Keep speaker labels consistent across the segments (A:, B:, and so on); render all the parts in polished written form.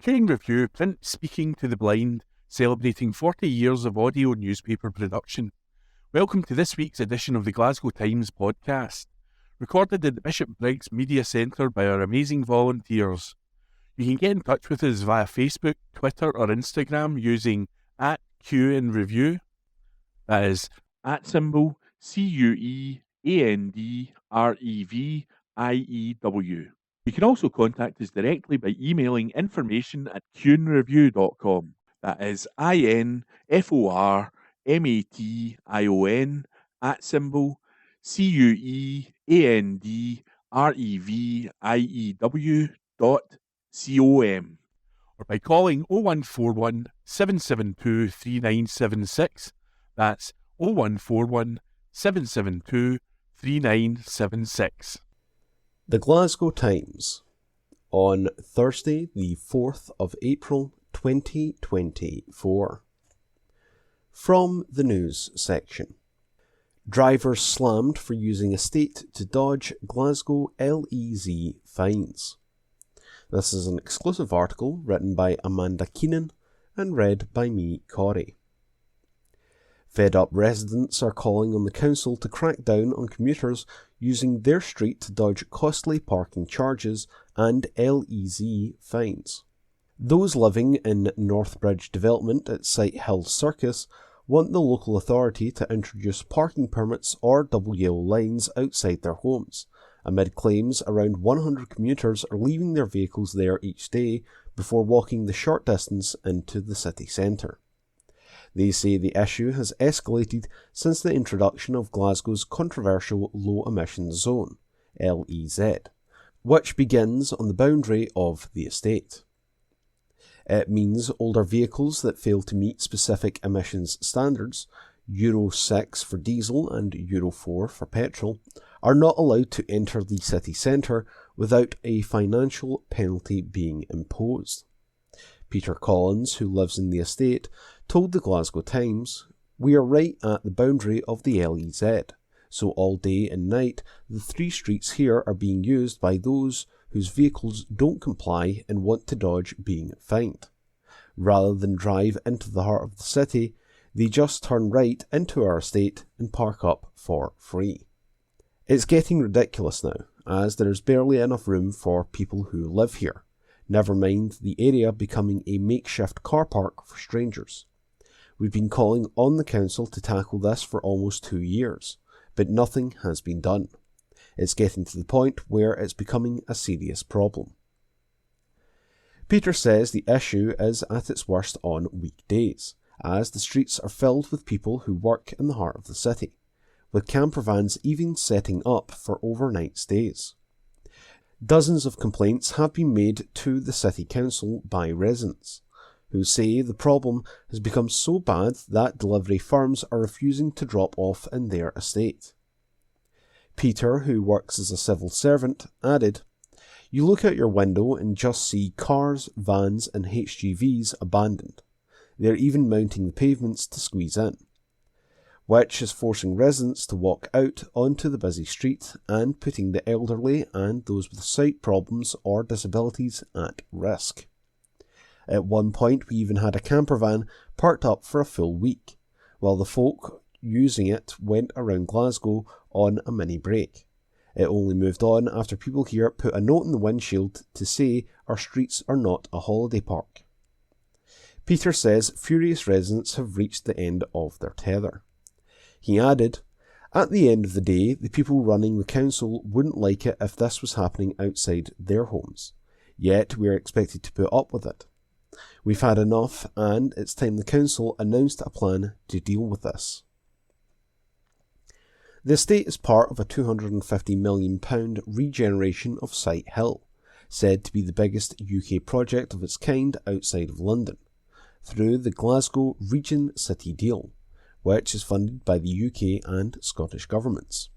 A: King Review Print Speaking to the Blind, celebrating 40 years of audio newspaper production. Welcome to this week's edition of the Glasgow Times Podcast, recorded at the Bishop Briggs Media Centre by our amazing volunteers. You can get in touch with us via Facebook, Twitter or Instagram using @QandReview. That is @CUEANDREVIEW. You can also contact us directly by emailing information@QandReview.com. That is INFORMATION@CUEANDREVIEW.com, or by calling 0141 772 3976. That's 0141 772 3976.
B: The Glasgow Times, on Thursday the 4th of April 2024. From the news section. Drivers slammed for using estate to dodge Glasgow LEZ fines. This is an exclusive article written by Amanda Keenan and read by me, Corey. Fed up residents are calling on the council to crack down on commuters using their street to dodge costly parking charges and LEZ fines. Those living in Northbridge development at Sighthill Circus want the local authority to introduce parking permits or double yellow lines outside their homes, amid claims around 100 commuters are leaving their vehicles there each day before walking the short distance into the city centre. They say the issue has escalated since the introduction of Glasgow's controversial Low Emissions Zone, LEZ, which begins on the boundary of the estate. It means older vehicles that fail to meet specific emissions standards, Euro 6 for diesel and Euro 4 for petrol, are not allowed to enter the city centre without a financial penalty being imposed. Peter Collins, who lives in the estate, told the Glasgow Times, "We are right at the boundary of the LEZ, so all day and night the three streets here are being used by those whose vehicles don't comply and want to dodge being fined. Rather than drive into the heart of the city, they just turn right into our estate and park up for free. It's getting ridiculous now, as there is barely enough room for people who live here, never mind the area becoming a makeshift car park for strangers. We've been calling on the council to tackle this for almost 2 years, but nothing has been done. It's getting to the point where it's becoming a serious problem." Peter says the issue is at its worst on weekdays, as the streets are filled with people who work in the heart of the city, with camper vans even setting up for overnight stays. Dozens of complaints have been made to the City Council by residents, who say the problem has become so bad that delivery firms are refusing to drop off in their estate. Peter, who works as a civil servant, added, "You look out your window and just see cars, vans and HGVs abandoned. They're even mounting the pavements to squeeze in, which is forcing residents to walk out onto the busy street and putting the elderly and those with sight problems or disabilities at risk. At one point we even had a camper van parked up for a full week, while the folk using it went around Glasgow on a mini break. It only moved on after people here put a note in the windshield to say our streets are not a holiday park." Peter says furious residents have reached the end of their tether. He added, "At the end of the day, the people running the council wouldn't like it if this was happening outside their homes, yet we are expected to put up with it. We've had enough, and it's time the council announced a plan to deal with this." The estate is part of a £250 million regeneration of Sighthill, said to be the biggest UK project of its kind outside of London, through the Glasgow Region City Deal, which is funded by the UK and Scottish governments.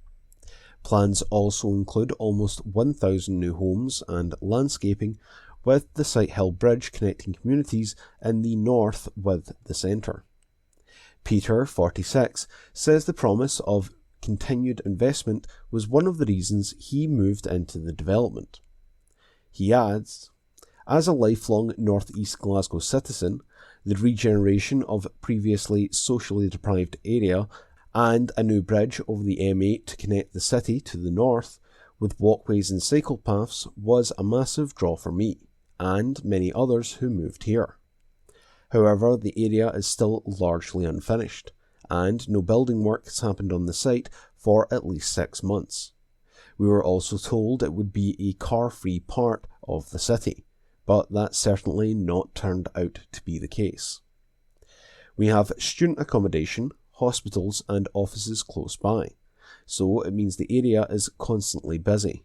B: Plans also include almost 1,000 new homes and landscaping, with the Sighthill Bridge connecting communities in the north with the centre. Peter, 46, says the promise of continued investment was one of the reasons he moved into the development. He adds, As a lifelong North East Glasgow citizen, the regeneration of previously socially deprived area and a new bridge over the M8 to connect the city to the north with walkways and cycle paths was a massive draw for me and many others who moved here. However, the area is still largely unfinished, and no building work has happened on the site for at least 6 months. We were also told it would be a car-free part of the city, but that's certainly not turned out to be the case. We have student accommodation, hospitals and offices close by, so it means the area is constantly busy.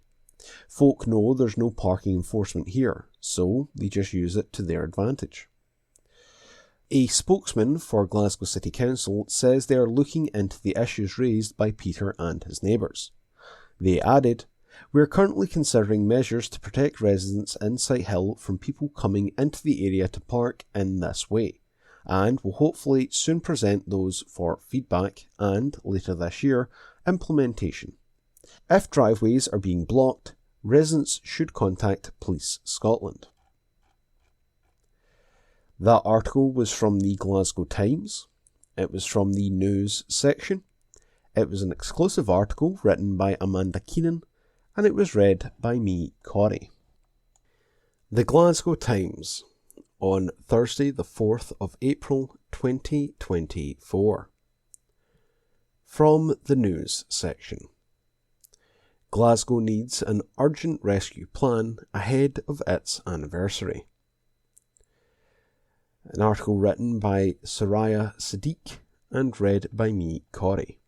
B: Folk know there's no parking enforcement here, so they just use it to their advantage. A spokesman for Glasgow City Council says they are looking into the issues raised by Peter and his neighbours. They added, "We are currently considering measures to protect residents in Sighthill from people coming into the area to park in this way, and will hopefully soon present those for feedback and, later this year, implementation. If driveways are being blocked, residents should contact Police Scotland." That article was from the Glasgow Times. It was from the news section. It was an exclusive article written by Amanda Keenan, and it was read by me, Corey. The Glasgow Times, on Thursday the 4th of April 2024. From the news section. Glasgow needs an urgent rescue plan ahead of its anniversary. An article written by Soraya Sadiq and read by me, Corey.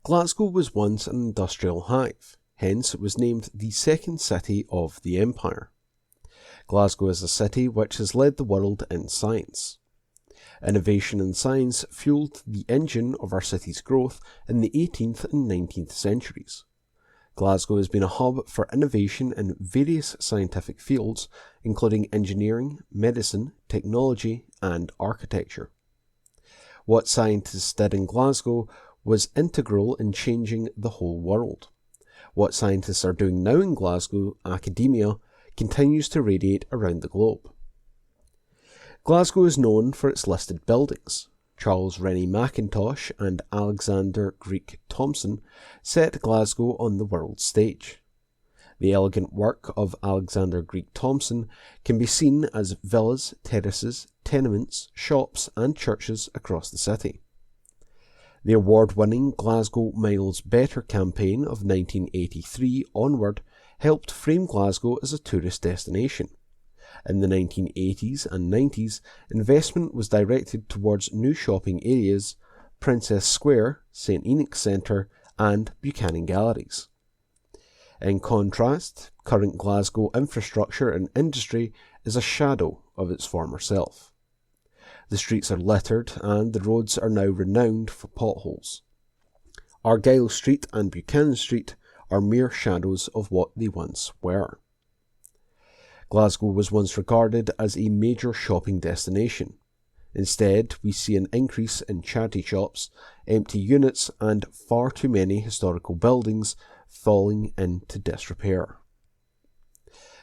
B: Glasgow was once an industrial hive, hence it was named the second city of the empire. Glasgow is a city which has led the world in science. Innovation in science fueled the engine of our city's growth in the 18th and 19th centuries. Glasgow has been a hub for innovation in various scientific fields, including engineering, medicine, technology, and architecture. What scientists did in Glasgow was integral in changing the whole world. What scientists are doing now in Glasgow academia continues to radiate around the globe. Glasgow is known for its listed buildings. Charles Rennie Mackintosh and Alexander Greek Thomson set Glasgow on the world stage. The elegant work of Alexander Greek Thomson can be seen as villas, terraces, tenements, shops and churches across the city. The award-winning Glasgow Miles Better campaign of 1983 onward helped frame Glasgow as a tourist destination. In the 1980s and 90s, investment was directed towards new shopping areas, Princess Square, St Enoch's Centre and Buchanan Galleries. In contrast, current Glasgow infrastructure and industry is a shadow of its former self. The streets are littered and the roads are now renowned for potholes. Argyle Street and Buchanan Street are mere shadows of what they once were. Glasgow was once regarded as a major shopping destination. Instead, we see an increase in charity shops, empty units, and far too many historical buildings falling into disrepair.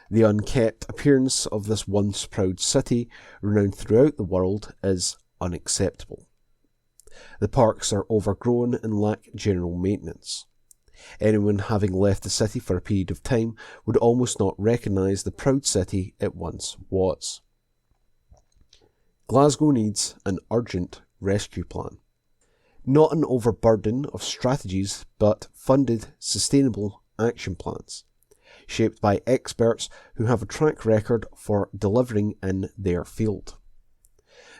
B: The unkept appearance of this once proud city, renowned throughout the world, is unacceptable. The parks are overgrown and lack general maintenance. Anyone having left the city for a period of time would almost not recognise the proud city it once was. Glasgow needs an urgent rescue plan. Not an overburden of strategies, but funded, sustainable action plans, shaped by experts who have a track record for delivering in their field.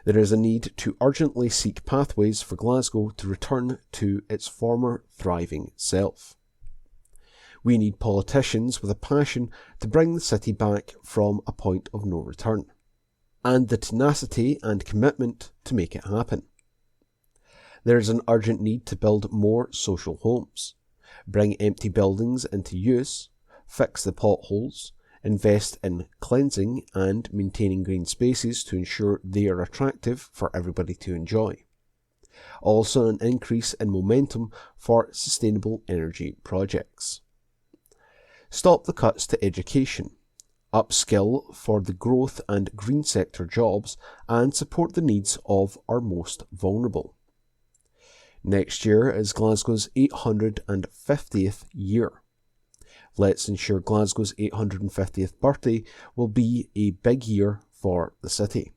B: There is a need to urgently seek pathways for Glasgow to return to its former thriving self. We need politicians with a passion to bring the city back from a point of no return, and the tenacity and commitment to make it happen. There is an urgent need to build more social homes, bring empty buildings into use, fix the potholes, invest in cleansing and maintaining green spaces to ensure they are attractive for everybody to enjoy. Also an increase in momentum for sustainable energy projects. Stop the cuts to education. upskill for the growth and green sector jobs, and support the needs of our most vulnerable. Next year is Glasgow's 850th year. Let's ensure Glasgow's 850th birthday will be a big year for the city.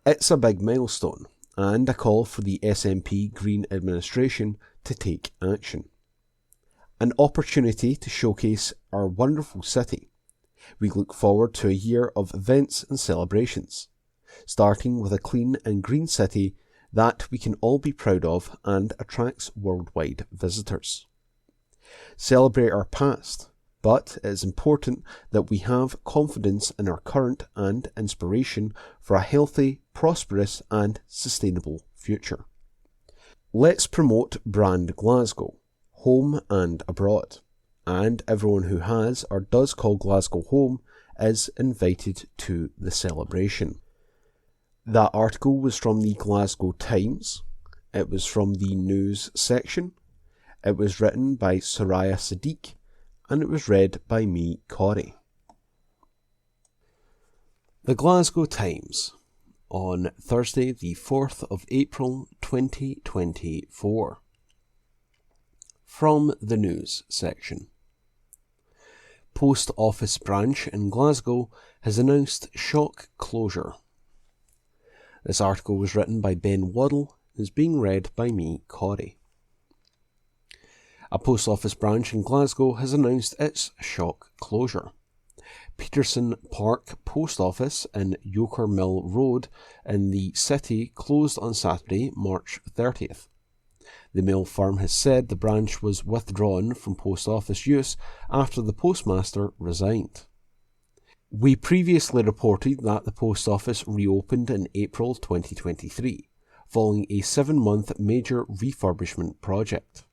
B: It's a big milestone, and a call for the SNP Green administration to take action. An opportunity to showcase our wonderful city. We look forward to a year of events and celebrations, starting with a clean and green city that we can all be proud of and attracts worldwide visitors. Celebrate our past, but it is important that we have confidence in our current and inspiration for a healthy, prosperous and sustainable future. Let's promote brand Glasgow, home and abroad, and everyone who has or does call Glasgow home is invited to the celebration. That article was from the Glasgow Times. It was from the news section. It was written by Soraya Sadiq, and it was read by me, Corey. The Glasgow Times, on Thursday the 4th of April 2024. From the news section. Post Office branch in Glasgow has announced shock closure. This article was written by Ben Waddle and is being read by me, Corey. A post office branch in Glasgow has announced its shock closure. Peterson Park Post Office in Yoker Mill Road in the city closed on Saturday, March 30th. The mail firm has said the branch was withdrawn from post office use after the postmaster resigned. We previously reported that the post office reopened in April 2023, following a 7-month major refurbishment project.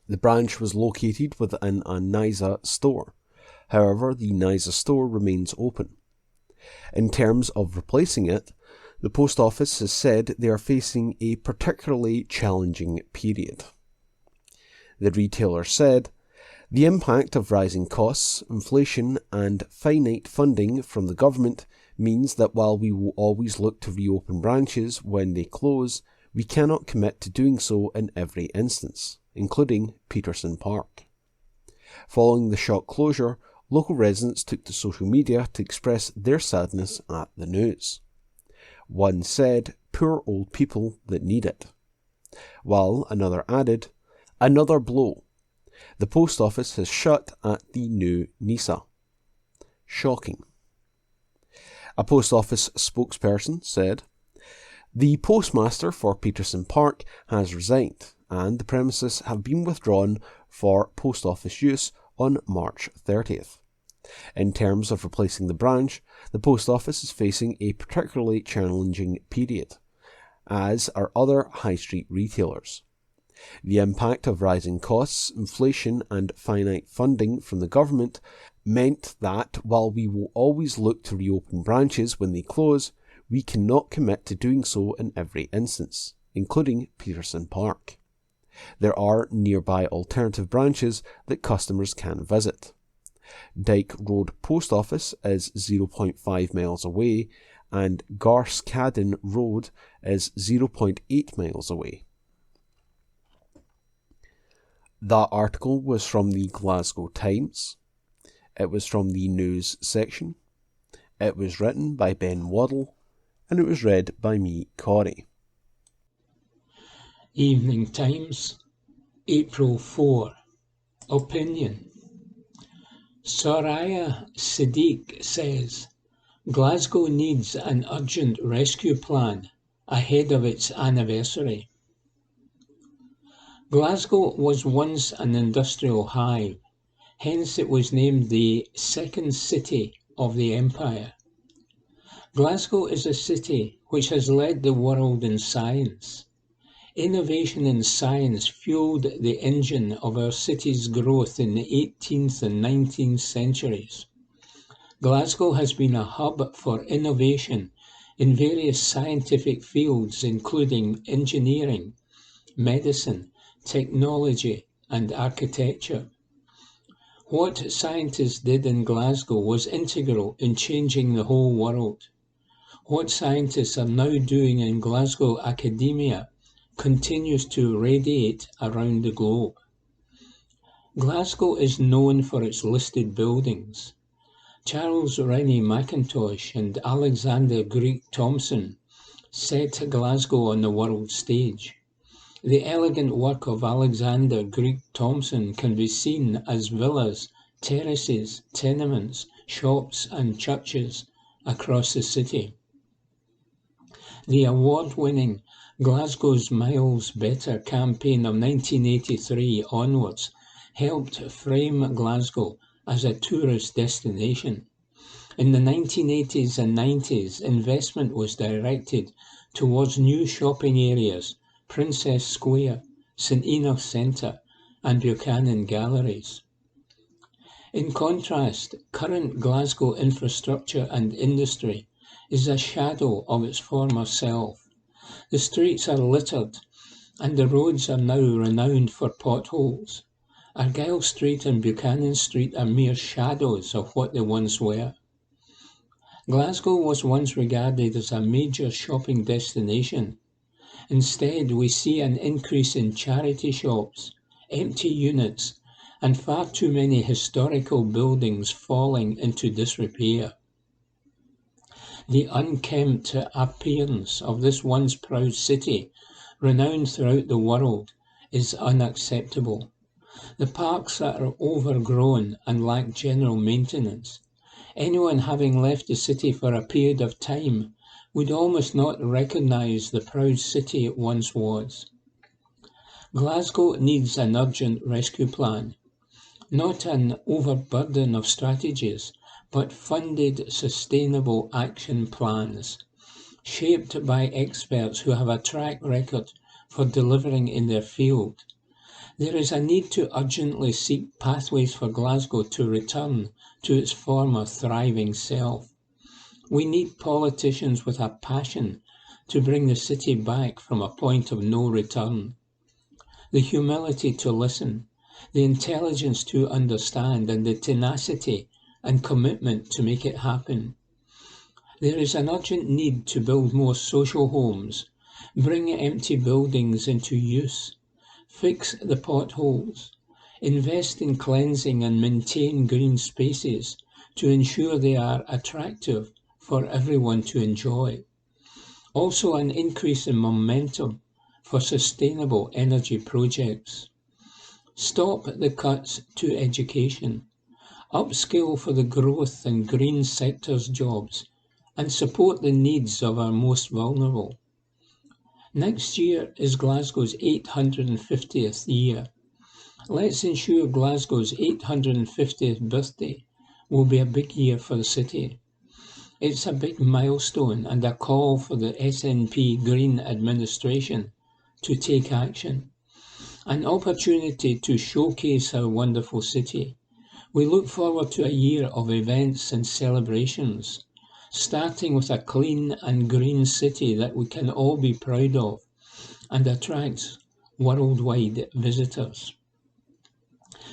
B: The branch was located within a NISA store. However, the NISA store remains open. In terms of replacing it, the post office has said they are facing a particularly challenging period. The retailer said, "The impact of rising costs, inflation and finite funding from the government means that while we will always look to reopen branches when they close, we cannot commit to doing so in every instance, including Peterson Park." Following the shock closure, local residents took to social media to express their sadness at the news. One said, "Poor old people that need it," while another added, "Another blow. The post office has shut at the new NISA. Shocking." A post office spokesperson said, "The postmaster for Peterson Park has resigned, and the premises have been withdrawn for post office use on March 30th. In terms of replacing the branch, the post office is facing a particularly challenging period, as are other high street retailers. The impact of rising costs, inflation and finite funding from the government meant that while we will always look to reopen branches when they close, we cannot commit to doing so in every instance, including Peterson Park. There are nearby alternative branches that customers can visit. Dyke Road Post Office is 0.5 miles away, and Garskadden Road is 0.8 miles away. That article was from the Glasgow Times. It was from the news section. It was written by Ben Waddle, and it was read by me, Corey.
C: Evening Times, April 4. Opinion. Soraya Sadiq says, Glasgow needs an urgent rescue plan ahead of its anniversary. Glasgow was once an industrial hive, hence it was named the second city of the empire. Glasgow is a city which has led the world in science. Innovation in science fueled the engine of our city's growth in the 18th and 19th centuries. Glasgow has been a hub for innovation in various scientific fields, including engineering, medicine, technology, and architecture. What scientists did in Glasgow was integral in changing the whole world. What scientists are now doing in Glasgow academia continues to radiate around the globe. Glasgow is known for its listed buildings. Charles Rennie Mackintosh and Alexander Greek Thomson set Glasgow on the world stage. The elegant work of Alexander Greek Thomson can be seen as villas, terraces, tenements, shops and churches across the city. The award-winning Glasgow's Miles Better campaign of 1983 onwards helped frame Glasgow as a tourist destination. In the 1980s and 90s, investment was directed towards new shopping areas, Princess Square, St Enoch Centre and Buchanan Galleries. In contrast, current Glasgow infrastructure and industry is a shadow of its former self. The streets are littered and the roads are now renowned for potholes. Argyle Street and Buchanan Street are mere shadows of what they once were. Glasgow was once regarded as a major shopping destination. Instead, we see an increase in charity shops, empty units, and far too many historical buildings falling into disrepair. The unkempt appearance of this once proud city, renowned throughout the world, is unacceptable. The parks are overgrown and lack general maintenance. Anyone having left the city for a period of time would almost not recognise the proud city it once was. Glasgow needs an urgent rescue plan, not an overburden of strategies, but funded sustainable action plans, shaped by experts who have a track record for delivering in their field. There is a need to urgently seek pathways for Glasgow to return to its former thriving self. We need politicians with a passion to bring the city back from a point of no return. The humility to listen, the intelligence to understand, and the tenacity and commitment to make it happen. There is an urgent need to build more social homes, bring empty buildings into use, fix the potholes, invest in cleansing and maintain green spaces to ensure they are attractive for everyone to enjoy. Also an increase in momentum for sustainable energy projects. Stop the cuts to education, upskill for the growth in green sectors jobs, and support the needs of our most vulnerable. Next year is Glasgow's 850th year. Let's ensure Glasgow's 850th birthday will be a big year for the city. It's a big milestone and a call for the SNP Green administration to take action. An opportunity to showcase our wonderful city. We look forward to a year of events and celebrations, starting with a clean and green city that we can all be proud of and attracts worldwide visitors.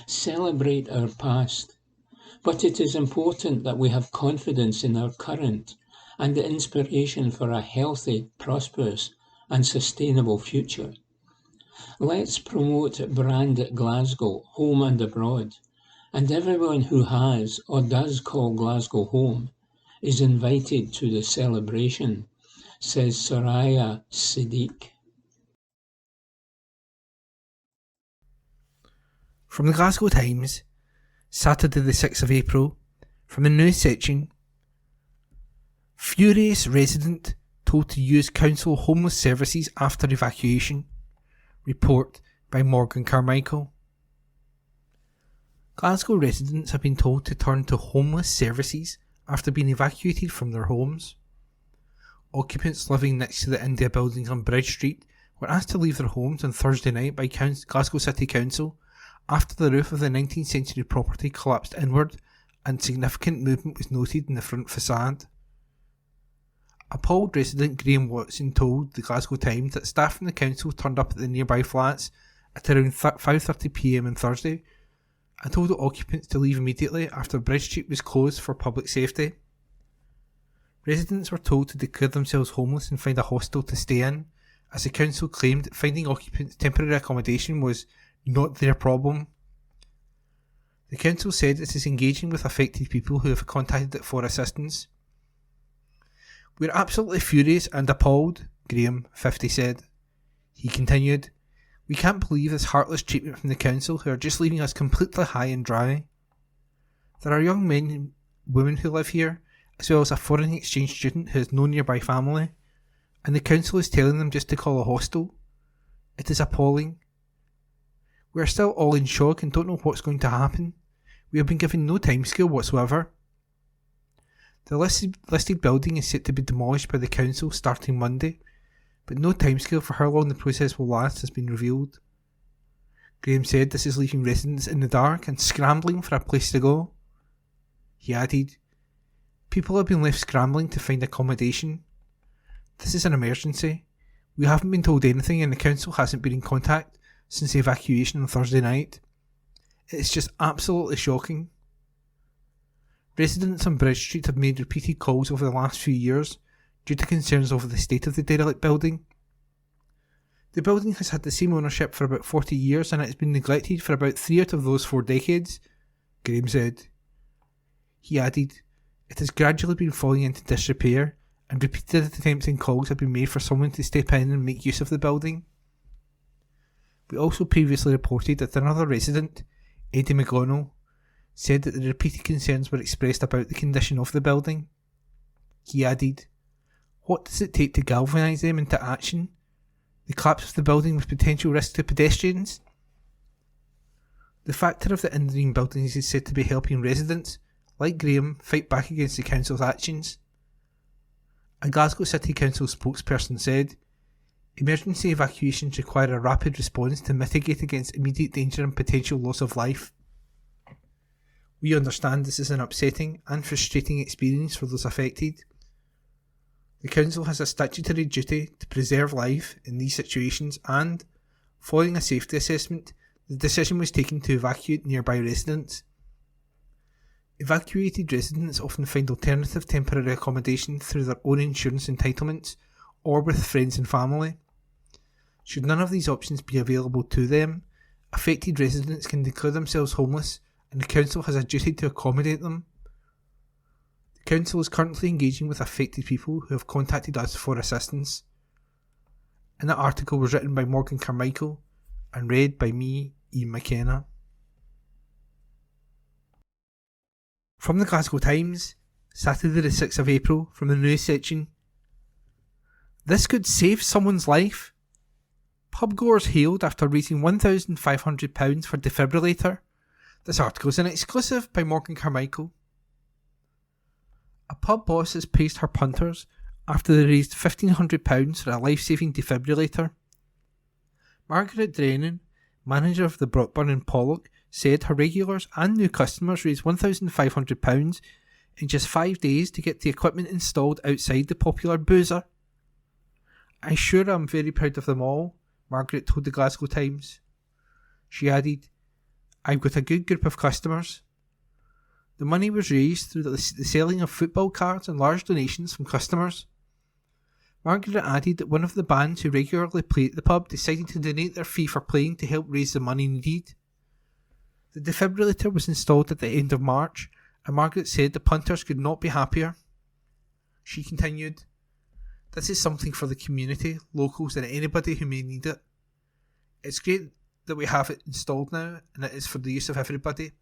C: Celebrate our past, but it is important that we have confidence in our current and the inspiration for a healthy, prosperous and sustainable future. Let's promote brand Glasgow, home and abroad, and everyone who has or does call Glasgow home is invited to the celebration, says Soraya Siddiq.
D: From the Glasgow Times, Saturday the 6th of April, from the news section. Furious resident told to use council homeless services after evacuation. Report by Morgan Carmichael. Glasgow residents have been told to turn to homeless services after being evacuated from their homes. Occupants living next to the India buildings on Bridge Street were asked to leave their homes on Thursday night by Glasgow City Council after the roof of the 19th century property collapsed inward and significant movement was noted in the front facade. Appalled resident Graham Watson told the Glasgow Times that staff from the council turned up at the nearby flats at around 5:30 p.m. on Thursday and told the occupants to leave immediately after Bridge Street was closed for public safety. Residents were told to declare themselves homeless and find a hostel to stay in, as the council claimed that finding occupants temporary accommodation was not their problem. The council said it is engaging with affected people who have contacted it for assistance. "We're absolutely furious and appalled," Graham, 50, said. He continued, "We can't believe this heartless treatment from the council, who are just leaving us completely high and dry. There are young men and women who live here, as well as a foreign exchange student who has no nearby family, and the council is telling them just to call a hostel. It is appalling. We are still all in shock and don't know what's going to happen. We have been given no timescale whatsoever. The listed building is set to be demolished by the council starting Monday, but no timescale for how long the process will last has been revealed." Graham said this is leaving residents in the dark and scrambling for a place to go. He added, "People have been left scrambling to find accommodation. This is an emergency. We haven't been told anything and the council hasn't been in contact since the evacuation on Thursday night. It's just absolutely shocking." Residents on Bridge Street have made repeated calls over the last few years due to concerns over the state of the derelict building. The building has had the same ownership for about 40 years and it has been neglected for about 3 out of those 4 decades, Graham said. He added, "It has gradually been falling into disrepair and repeated attempts and calls have been made for someone to step in and make use of the building." We also previously reported that another resident, Eddie McGonnell, said that the repeated concerns were expressed about the condition of the building. He added, "What does it take to galvanise them into action? The collapse of the building with potential risk to pedestrians?" The factor of the Indian buildings is said to be helping residents, like Graham, fight back against the council's actions. A Glasgow City Council spokesperson said, "Emergency evacuations require a rapid response to mitigate against immediate danger and potential loss of life. We understand this is an upsetting and frustrating experience for those affected. The council has a statutory duty to preserve life in these situations and, following a safety assessment, the decision was taken to evacuate nearby residents. Evacuated residents often find alternative temporary accommodation through their own insurance entitlements or with friends and family. Should none of these options be available to them, affected residents can declare themselves homeless and the council has a duty to accommodate them. The council is currently engaging with affected people who have contacted us for assistance." And that article was written by Morgan Carmichael and read by me, Ian McKenna. From the Glasgow Times, Saturday the 6th of April, from the news section. "This could save someone's life. Pubgoers hailed after raising £1,500 for defibrillator." This article is an exclusive by Morgan Carmichael. A pub boss has praised her punters after they raised £1,500 for a life-saving defibrillator. Margaret Drennan, manager of the Brockburn in Pollock, said her regulars and new customers raised £1,500 in just 5 days to get the equipment installed outside the popular boozer. "I'm sure I'm very proud of them all," Margaret told the Glasgow Times. She added, "I've got a good group of customers." The money was raised through the selling of football cards and large donations from customers. Margaret added that one of the bands who regularly play at the pub decided to donate their fee for playing to help raise the money needed. The defibrillator was installed at the end of March, and Margaret said the punters could not be happier. She continued, "This is something for the community, locals and anybody who may need it. It's great that we have it installed now and it is for the use of everybody.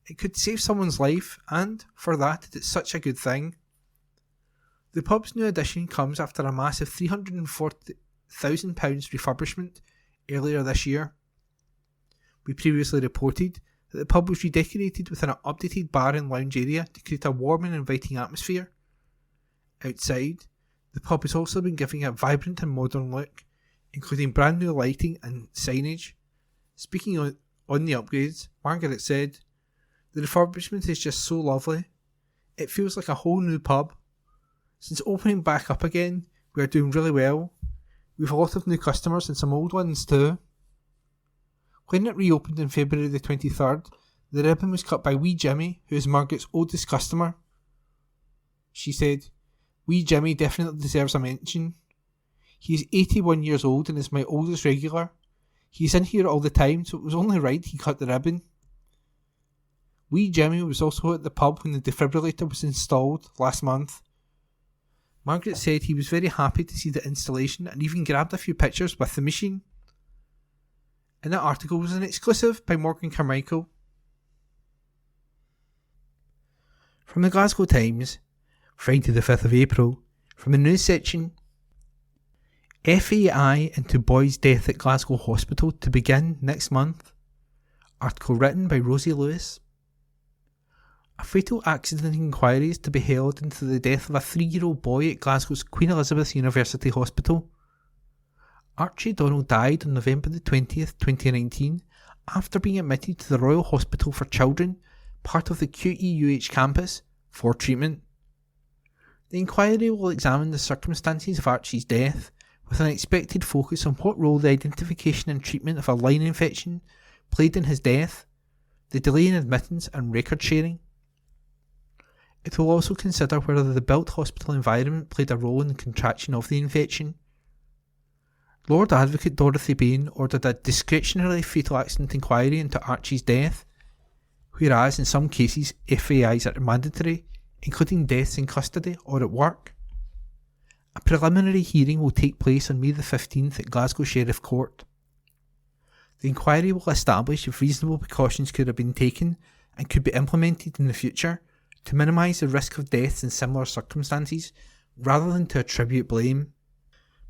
D: It could save someone's life and, for that, it's such a good thing." The pub's new addition comes after a massive £340,000 refurbishment earlier this year. We previously reported that the pub was redecorated with an updated bar and lounge area to create a warm and inviting atmosphere. Outside, the pub has also been giving a vibrant and modern look, including brand new lighting and signage. Speaking on the upgrades, Margaret said, "The refurbishment is just so lovely. It feels like a whole new pub. Since opening back up again, we are doing really well. We have a lot of new customers and some old ones too." When it reopened on February the 23rd, The ribbon was cut by Wee Jimmy, who is Margaret's oldest customer. She said, "Wee Jimmy definitely deserves a mention. He is 81 years old and is my oldest regular. He is in here all the time, so it was only right he cut the ribbon." Wee Jimmy was also at the pub when the defibrillator was installed last month. Margaret said he was very happy to see the installation and even grabbed a few pictures with the machine. And that article was an exclusive by Morgan Carmichael. From the Glasgow Times, Friday the 5th of April, from the news section, FAI into boy's death at Glasgow Hospital to begin next month. Article written by Rosie Lewis. A fatal accident inquiry is to be held into the death of a 3-year-old boy at Glasgow's Queen Elizabeth University Hospital. Archie Donald died on November the 20th, 2019, after being admitted to the Royal Hospital for Children, part of the QEUH campus, for treatment. The inquiry will examine the circumstances of Archie's death, with an expected focus on what role the identification and treatment of a line infection played in his death, the delay in admittance and record sharing. It will also consider whether the built hospital environment played a role in the contraction of the infection. Lord Advocate Dorothy Bain ordered a discretionary fatal accident inquiry into Archie's death, whereas in some cases FAIs are mandatory, including deaths in custody or at work. A preliminary hearing will take place on May the 15th at Glasgow Sheriff Court. The inquiry will establish if reasonable precautions could have been taken and could be implemented in the future to minimise the risk of deaths in similar circumstances, rather than to attribute blame.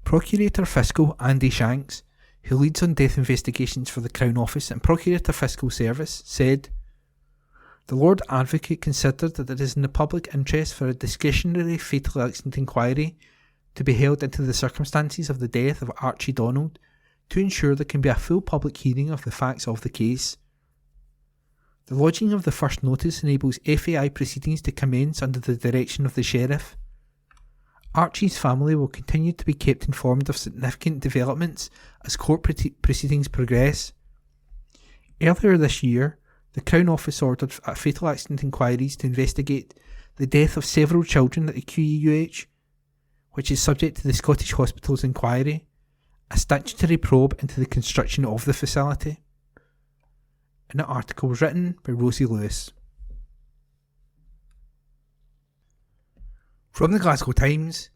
D: Procurator Fiscal Andy Shanks, who leads on death investigations for the Crown Office and Procurator Fiscal Service, said, "The Lord Advocate considered that it is in the public interest for a discretionary fatal accident inquiry to be held into the circumstances of the death of Archie Donald to ensure there can be a full public hearing of the facts of the case. The lodging of the first notice enables FAI proceedings to commence under the direction of the Sheriff. Archie's family will continue to be kept informed of significant developments as court proceedings progress. Earlier this year, the Crown Office ordered fatal accident inquiries to investigate the death of several children at the QEUH, which is subject to the Scottish Hospitals Inquiry, a statutory probe into the construction of the facility." And the article was written by Rosie Lewis. From the Glasgow Times,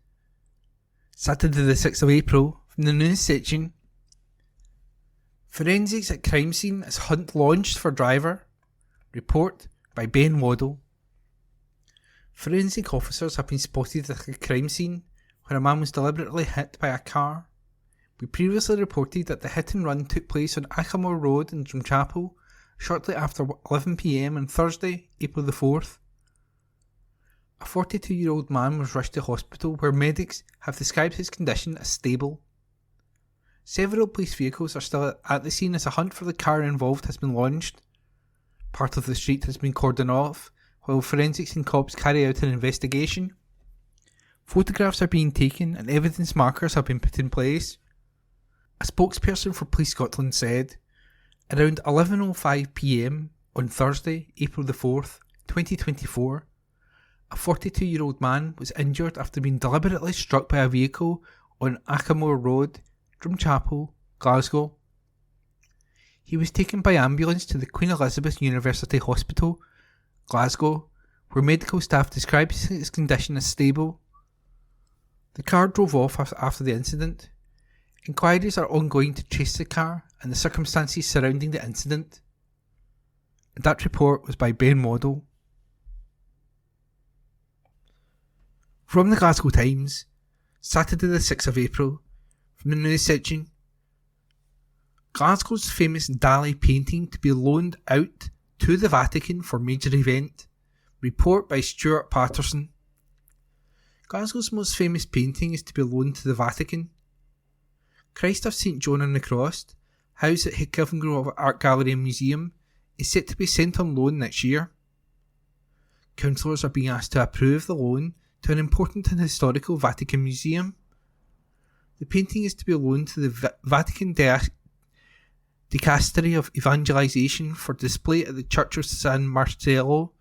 D: Saturday the 6th of April, from the news section, Forensics at crime scene as hunt launched for driver. Report by Ben Waddle. Forensic officers have been spotted at a crime scene where a man was deliberately hit by a car. We previously reported that the hit and run took place on Achamore Road in Drumchapel shortly after 11 p.m. on Thursday, April the 4th. A 42-year-old man was rushed to hospital where medics have described his condition as stable. Several police vehicles are still at the scene as a hunt for the car involved has been launched. Part of the street has been cordoned off while forensics and cops carry out an investigation. Photographs are being taken and evidence markers have been put in place. A spokesperson for Police Scotland said, "Around 11:05 p.m. on Thursday, April the 4th, 2024, a 42-year-old man was injured after being deliberately struck by a vehicle on Achamore Road, Drumchapel, Glasgow. He was taken by ambulance to the Queen Elizabeth University Hospital, Glasgow, where medical staff described his condition as stable. The car drove off after the incident. Inquiries are ongoing to trace the car and the circumstances surrounding the incident." And that report was by Ben Waddle. From the Glasgow Times, Saturday the 6th of April, from the news section, Glasgow's famous Dali painting to be loaned out to the Vatican for major event. Report by Stuart Patterson. Glasgow's most famous painting is to be loaned to the Vatican. Christ of St John on the Cross, housed at Kilvingrove Art Gallery and Museum, is set to be sent on loan next year. Councillors are being asked to approve the loan to an important and historical Vatican museum. The painting is to be loaned to the Vatican Dicastery of Evangelization for display at the Church of San Marcello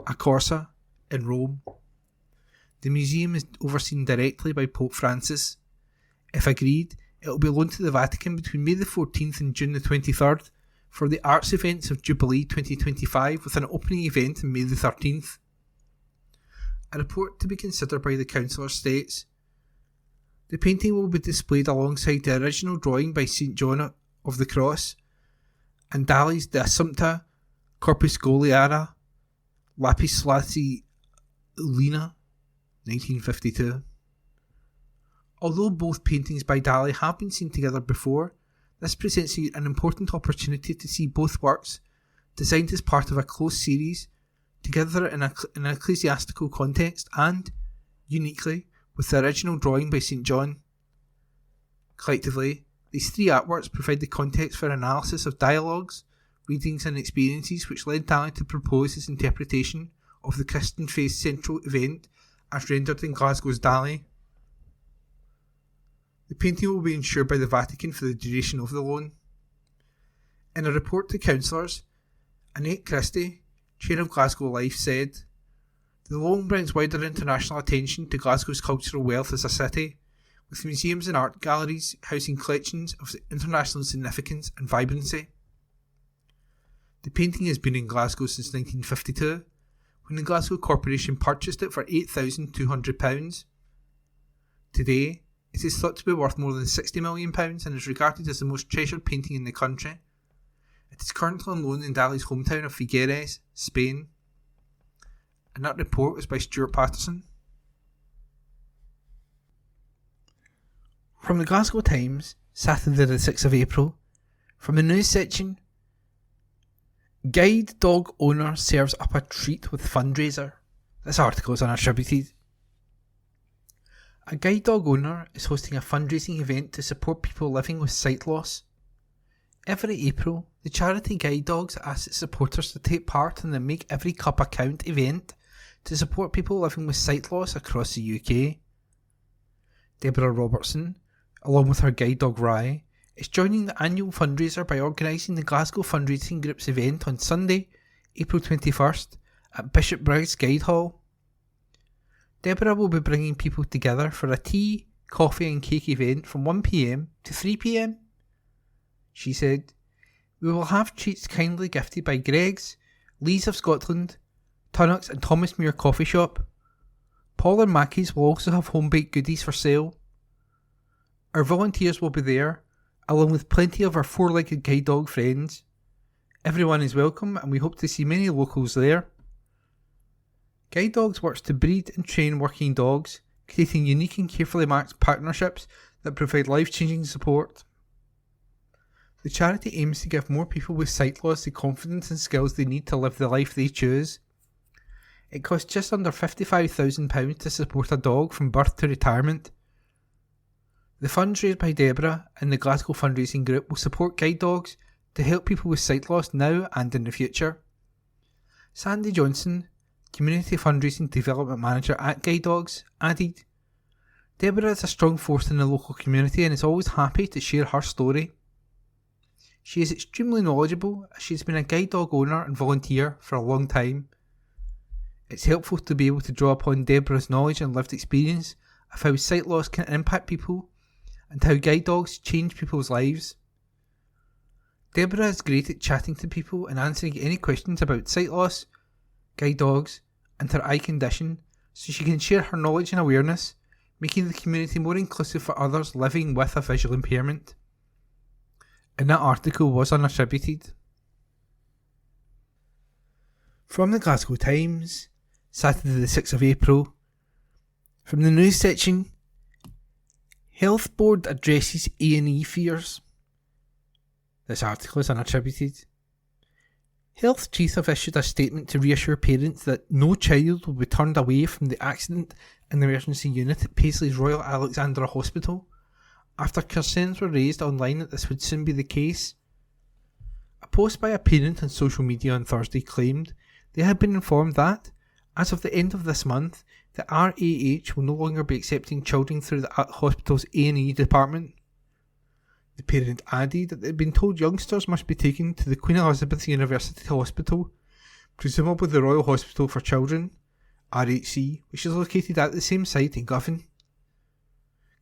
D: a Corsa in Rome. The museum is overseen directly by Pope Francis. If agreed, it will be loaned to the Vatican between May the 14th and June the 23rd for the arts events of Jubilee 2025, with an opening event on May the 13th. A report to be considered by the councillor states, the painting will be displayed alongside the original drawing by St. John of the Cross and Dali's De Assumpta Corpusculiara Lapis Lazuli 1952. Although both paintings by Dali have been seen together before, this presents an important opportunity to see both works, designed as part of a close series, together in an ecclesiastical context and, uniquely, with the original drawing by St. John. Collectively, these three artworks provide the context for analysis of dialogues, readings and experiences which led Dali to propose his interpretation of the Christian faith's central event as rendered in Glasgow's Dali. The painting will be insured by the Vatican for the duration of the loan. In a report to councillors, Annette Christie, Chair of Glasgow Life, said, the loan brings wider international attention to Glasgow's cultural wealth as a city, with museums and art galleries housing collections of international significance and vibrancy. The painting has been in Glasgow since 1952, when the Glasgow Corporation purchased it for £8,200. Today, it is thought to be worth more than £60 million and is regarded as the most treasured painting in the country. It is currently on loan in Dali's hometown of Figueres, Spain. And that report was by Stuart Patterson. From the Glasgow Times, Saturday the 6th of April, from the news section, guide dog owner serves up a treat with fundraiser. This article is unattributed. A guide dog owner is hosting a fundraising event to support people living with sight loss. Every April, the charity Guide Dogs asks its supporters to take part in the Make Every Cup a Count event to support people living with sight loss across the UK. Deborah Robertson, along with her guide dog Rye, is joining the annual fundraiser by organising the Glasgow Fundraising Group's event on Sunday, April 21st at Bishopbriggs Guide Hall. Deborah will be bringing people together for a tea, coffee and cake event from 1pm to 3pm. She said, we will have treats kindly gifted by Greg's, Lee's of Scotland, Tunnock's and Thomas Muir Coffee Shop. Paul and Mackie's will also have home-baked goodies for sale. Our volunteers will be there, along with plenty of our four-legged guide dog friends. Everyone is welcome and we hope to see many locals there. Guide Dogs works to breed and train working dogs, creating unique and carefully marked partnerships that provide life-changing support. The charity aims to give more people with sight loss the confidence and skills they need to live the life they choose. It costs just under £55,000 to support a dog from birth to retirement. The funds raised by Deborah and the Glasgow Fundraising Group will support guide dogs to help people with sight loss now and in the future. Sandy Johnson, Community Fundraising Development Manager at Guide Dogs, added, Deborah is a strong force in the local community and is always happy to share her story. She is extremely knowledgeable as she has been a guide dog owner and volunteer for a long time. It's helpful to be able to draw upon Deborah's knowledge and lived experience of how sight loss can impact people and how guide dogs change people's lives. Deborah is great at chatting to people and answering any questions about sight loss, guide dogs and her eye condition so she can share her knowledge and awareness, making the community more inclusive for others living with a visual impairment. And that article was unattributed. From the Glasgow Times, Saturday the 6th of April, from the news section, Health Board addresses A&E fears. This article is unattributed. Health Chief have issued a statement to reassure parents that no child will be turned away from the accident and emergency unit at Paisley's Royal Alexandra Hospital, after concerns were raised online that this would soon be the case. A post by a parent on social media on Thursday claimed they had been informed that, as of the end of this month, the RAH will no longer be accepting children through the hospital's A&E department. The parent added that they had been told youngsters must be taken to the Queen Elizabeth University Hospital, presumably the Royal Hospital for Children, RHC, which is located at the same site in Govan.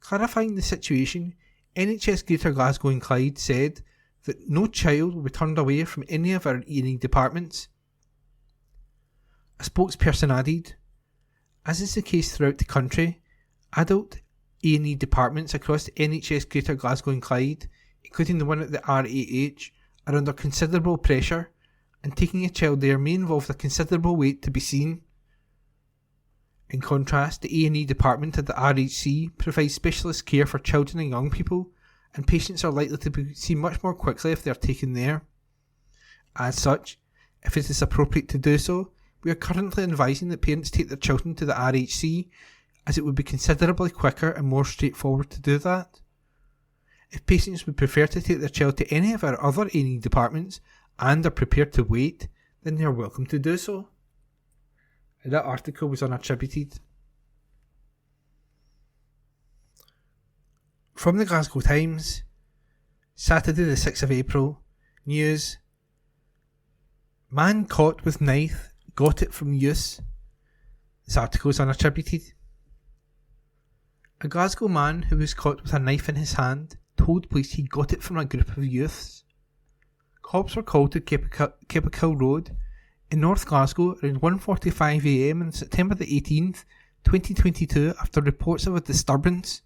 D: Clarifying the situation, NHS Greater Glasgow and Clyde said that no child will be turned away from any of our E&E departments. A spokesperson added, as is the case throughout the country, adult E&E departments across the NHS Greater Glasgow and Clyde, including the one at the RAH, are under considerable pressure, and taking a child there may involve a considerable wait to be seen. In contrast, the A&E department at the RHC provides specialist care for children and young people, and patients are likely to be seen much more quickly if they are taken there. As such, if it is appropriate to do so, we are currently advising that parents take their children to the RHC, as it would be considerably quicker and more straightforward to do that. If patients would prefer to take their child to any of our other A&E departments and are prepared to wait, then they are welcome to do so. And that article was unattributed. From the Glasgow Times, Saturday the 6th of April, news. Man caught with knife, got it from use. This article is unattributed. A Glasgow man who was caught with a knife in his hand told police he got it from a group of youths. Cops were called to Kippakill Road in North Glasgow around 1:45am on September the 18th, 2022 after reports of a disturbance.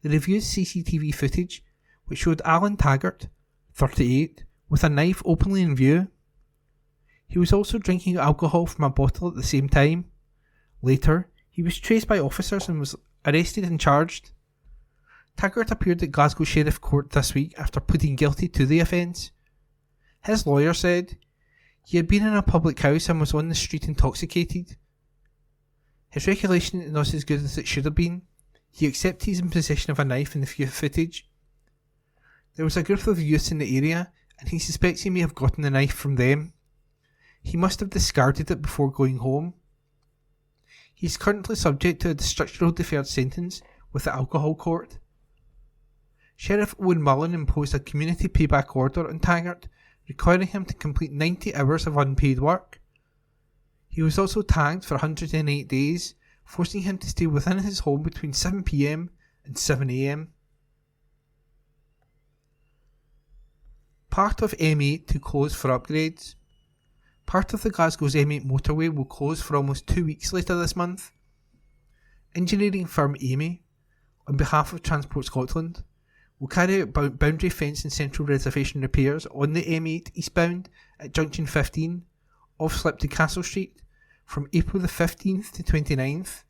D: They reviewed CCTV footage which showed Alan Taggart, 38, with a knife openly in view. He was also drinking alcohol from a bottle at the same time. Later, he was traced by officers and was arrested and charged. Taggart appeared at Glasgow Sheriff Court this week after pleading guilty to the offence. His lawyer said he had been in a public house and was on the street intoxicated. His recollection is not as good as it should have been. He accepted he's in possession of a knife in the footage. There was a group of youths in the area and he suspects he may have gotten the knife from them. He must have discarded it before going home. He is currently subject to a structural deferred sentence with the alcohol court. Sheriff Owen Mullen imposed a community payback order on Taggart, requiring him to complete 90 hours of unpaid work. He was also tagged for 108 days, forcing him to stay within his home between 7pm and 7am. Part of M8 to close for upgrades. Part of the Glasgow's M8 motorway will close for almost 2 weeks later this month. Engineering firm Amy, on behalf of Transport Scotland, will carry out boundary fence and central reservation repairs on the M8 eastbound at Junction 15, off slip to Castle Street, from April the 15th to 29th.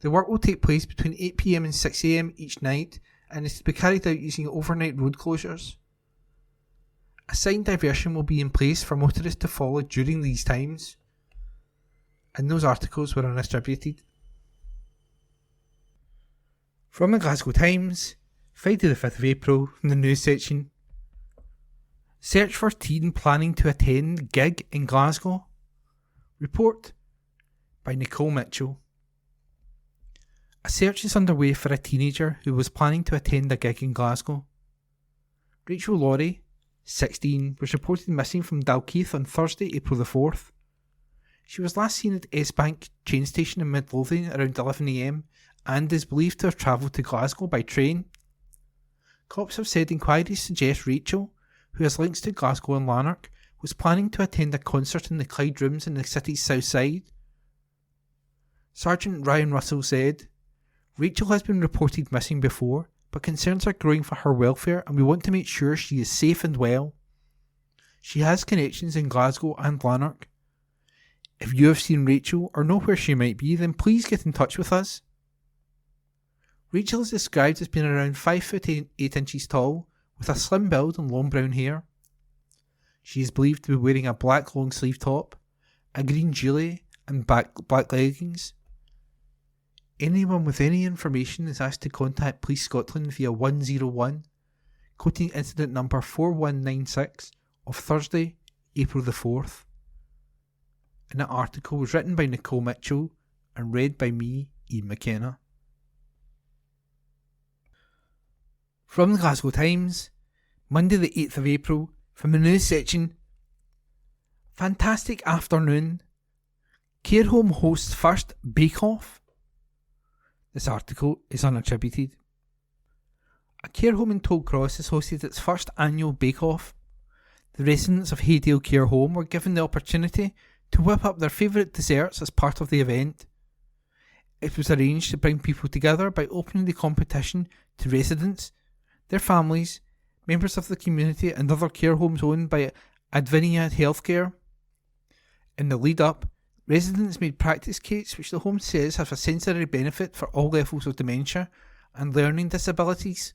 D: The work will take place between 8pm and 6am each night and is to be carried out using overnight road closures. A sign diversion will be in place for motorists to follow during these times. And those articles were undistributed. From the Glasgow Times, Friday the 5th of April, from the news section. Search for teen planning to attend gig in Glasgow. Report by Nicole Mitchell. A search is underway for a teenager who was planning to attend a gig in Glasgow. Rachel Laurie, 16, was reported missing from Dalkeith on Thursday, April the 4th. She was last seen at S-Bank train station in Midlothian around 11am and is believed to have travelled to Glasgow by train. Cops have said inquiries suggest Rachel, who has links to Glasgow and Lanark, was planning to attend a concert in the Clyde Rooms in the city's south side. Sergeant Ryan Russell said, Rachel has been reported missing before, but concerns are growing for her welfare and we want to make sure she is safe and well. She has connections in Glasgow and Lanark. If you have seen Rachel or know where she might be, then please get in touch with us. Rachel is described as being around 5 foot 8 inches tall, with a slim build and long brown hair. She is believed to be wearing a black long sleeve top, a green gilet and black leggings. Anyone with any information is asked to contact Police Scotland via 101, quoting incident number 4196 of Thursday, April the 4th. And that article was written by Nicole Mitchell and read by me, Ian McKenna. From the Glasgow Times, Monday the 8th of April, from the news section. Fantastic afternoon. Care home hosts first bake-off. This article is unattributed. A care home in Tollcross has hosted its first annual bake-off. The residents of Haydale Care Home were given the opportunity to whip up their favourite desserts as part of the event. It was arranged to bring people together by opening the competition to residents, their families, members of the community and other care homes owned by Advinia Healthcare. In the lead-up, residents made practice cakes which the home says have a sensory benefit for all levels of dementia and learning disabilities.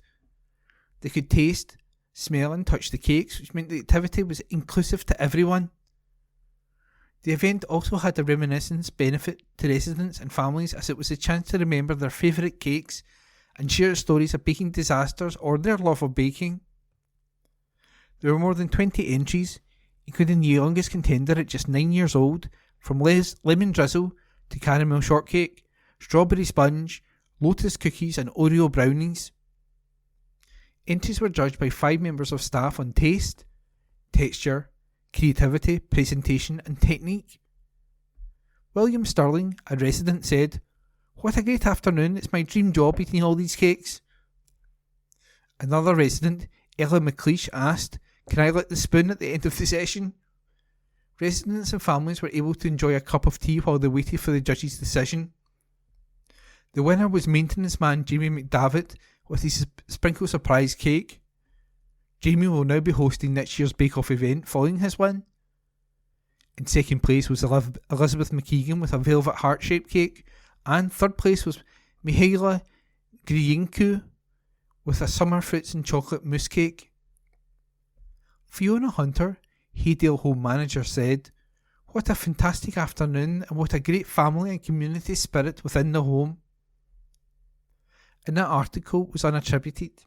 D: They could taste, smell and touch the cakes, which meant the activity was inclusive to everyone. The event also had a reminiscence benefit to residents and families, as it was a chance to remember their favourite cakes and share stories of baking disasters or their love of baking. There were more than 20 entries, including the youngest contender at just 9 years old, from lemon drizzle to caramel shortcake, strawberry sponge, lotus cookies and Oreo brownies. Entries were judged by 5 members of staff on taste, texture, creativity, presentation and technique. William Sterling, a resident, said, "What a great afternoon, it's my dream job eating all these cakes." Another resident, Ella McLeish, asked, "Can I lick the spoon at the end of the session?" Residents and families were able to enjoy a cup of tea while they waited for the judge's decision. The winner was maintenance man Jamie McDavitt with his sprinkle surprise cake. Jamie will now be hosting next year's bake-off event following his win. In second place was Elizabeth McKeegan with a velvet heart-shaped cake, and third place was Mihaela Griyinku with a summer fruits and chocolate mousse cake. Fiona Hunter, Haydale home manager, said, "What a fantastic afternoon and what a great family and community spirit within the home." And that article was unattributed.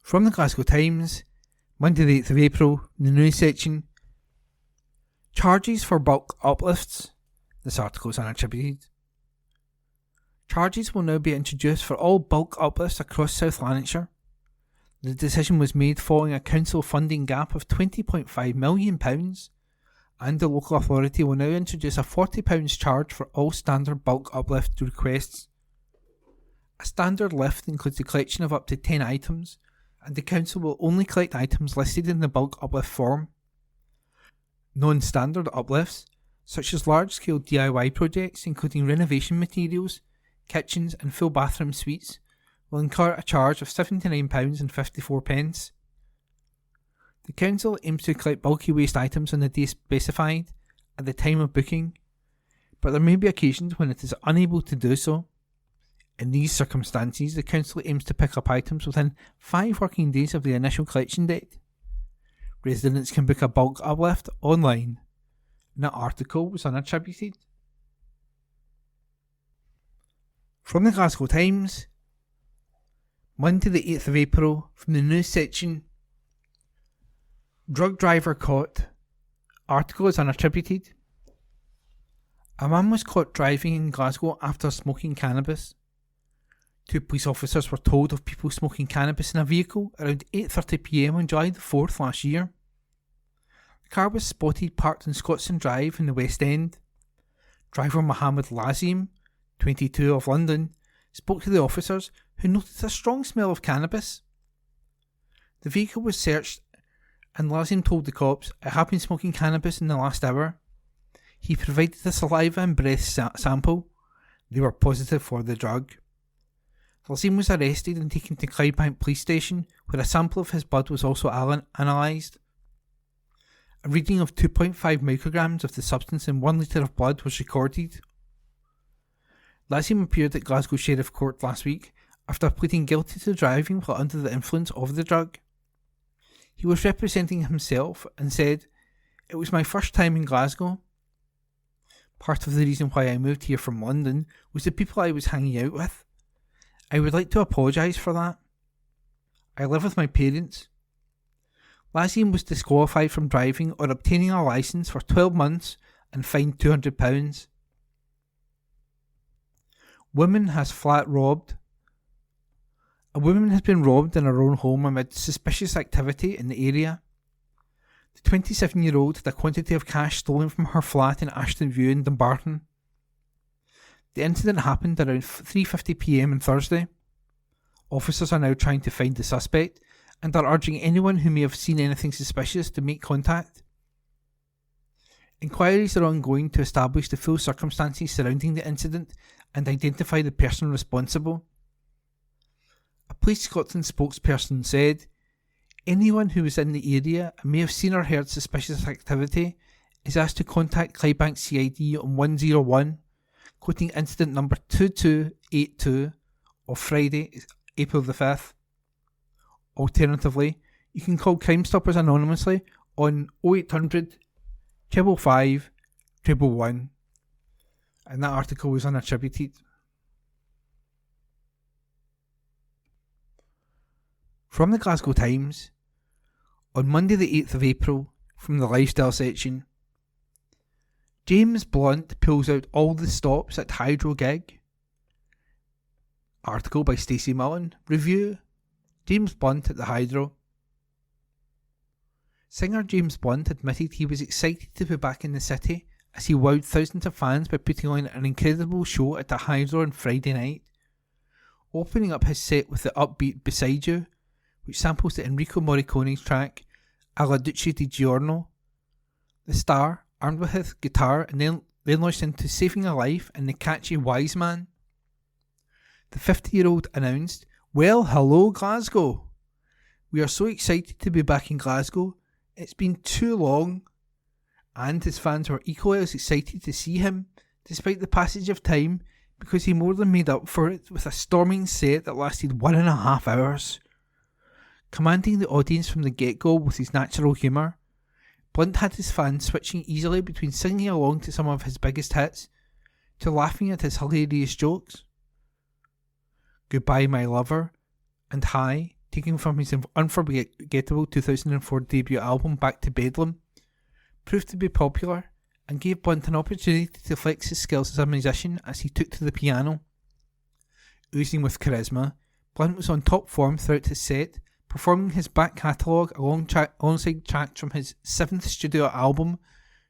D: From the Glasgow Times, Monday the 8th of April, in the news section. Charges for bulk uplifts. This article is unattributed. Charges will now be introduced for all bulk uplifts across South Lanarkshire. The decision was made following a council funding gap of £20.5 million, and the local authority will now introduce a £40 charge for all standard bulk uplift requests. A standard lift includes the collection of up to 10 items, and the council will only collect items listed in the bulk uplift form. Non-standard uplifts, such as large-scale DIY projects including renovation materials, kitchens and full bathroom suites, will incur a charge of £79.54. The council aims to collect bulky waste items on the day specified at the time of booking, but there may be occasions when it is unable to do so. In these circumstances, the council aims to pick up items within 5 working days of the initial collection date. Residents can book a bulk uplift online. And that article was unattributed. From the Glasgow Times, Monday the 8th of April, from the news section. Drug driver caught. Article is unattributed. A man was caught driving in Glasgow after smoking cannabis. 2 police officers were told of people smoking cannabis in a vehicle around 8:30 p.m. on July the 4th last year. The car was spotted parked on Scotstoun Drive in the West End. Driver Mohammed Lazim, 22, of London, spoke to the officers, who noticed a strong smell of cannabis. The vehicle was searched, and Lazim told the cops, "I have been smoking cannabis in the last hour." He provided a saliva and breath sample. They were positive for the drug. Lazim was arrested and taken to Clydebank police station, where a sample of his blood was also analysed. A reading of 2.5 micrograms of the substance in 1 litre of blood was recorded. Lazim appeared at Glasgow Sheriff Court last week after pleading guilty to driving while under the influence of the drug. He was representing himself and said, "It was my first time in Glasgow. Part of the reason why I moved here from London was the people I was hanging out with. I would like to apologise for that. I live with my parents." Lazim was disqualified from driving or obtaining a licence for 12 months and fined £200. Woman has flat robbed. A woman has been robbed in her own home amid suspicious activity in the area. The 27-year-old had a quantity of cash stolen from her flat in Ashton View in Dumbarton. The incident happened around 3:50 p.m. on Thursday. Officers are now trying to find the suspect and are urging anyone who may have seen anything suspicious to make contact. Inquiries are ongoing to establish the full circumstances surrounding the incident and identify the person responsible. A Police Scotland spokesperson said, "Anyone who was in the area and may have seen or heard suspicious activity is asked to contact Clydebank CID on 101, quoting incident number 2282 of Friday, April the 5th. Alternatively, you can call Crime Stoppers anonymously on 0800 555 111. And that article was unattributed. From the Glasgow Times, on Monday the 8th of April, from the lifestyle section, James Blunt pulls out all the stops at Hydro gig. Article by Stacey Mullen. Review: James Blunt at the Hydro. Singer James Blunt admitted he was excited to be back in the city as he wowed thousands of fans by putting on an incredible show at the Hydro on Friday night, opening up his set with the upbeat Beside You, which samples the Enrico Morricone's track Alla Duce di Giorno. The star, armed with his guitar, and then launched into Saving a Life and the catchy Wise Man. The 50-year-old announced, "Well, hello Glasgow. We are so excited to be back in Glasgow. It's been too long." And his fans were equally as excited to see him, despite the passage of time, because he more than made up for it with a storming set that lasted 1.5 hours. Commanding the audience from the get-go with his natural humour, Blunt had his fans switching easily between singing along to some of his biggest hits to laughing at his hilarious jokes. Goodbye My Lover and Hi, taken from his unforgettable 2004 debut album Back to Bedlam, proved to be popular and gave Blunt an opportunity to flex his skills as a musician as he took to the piano. Oozing with charisma, Blunt was on top form throughout his set, performing his back catalogue alongside tracks from his 7th studio album,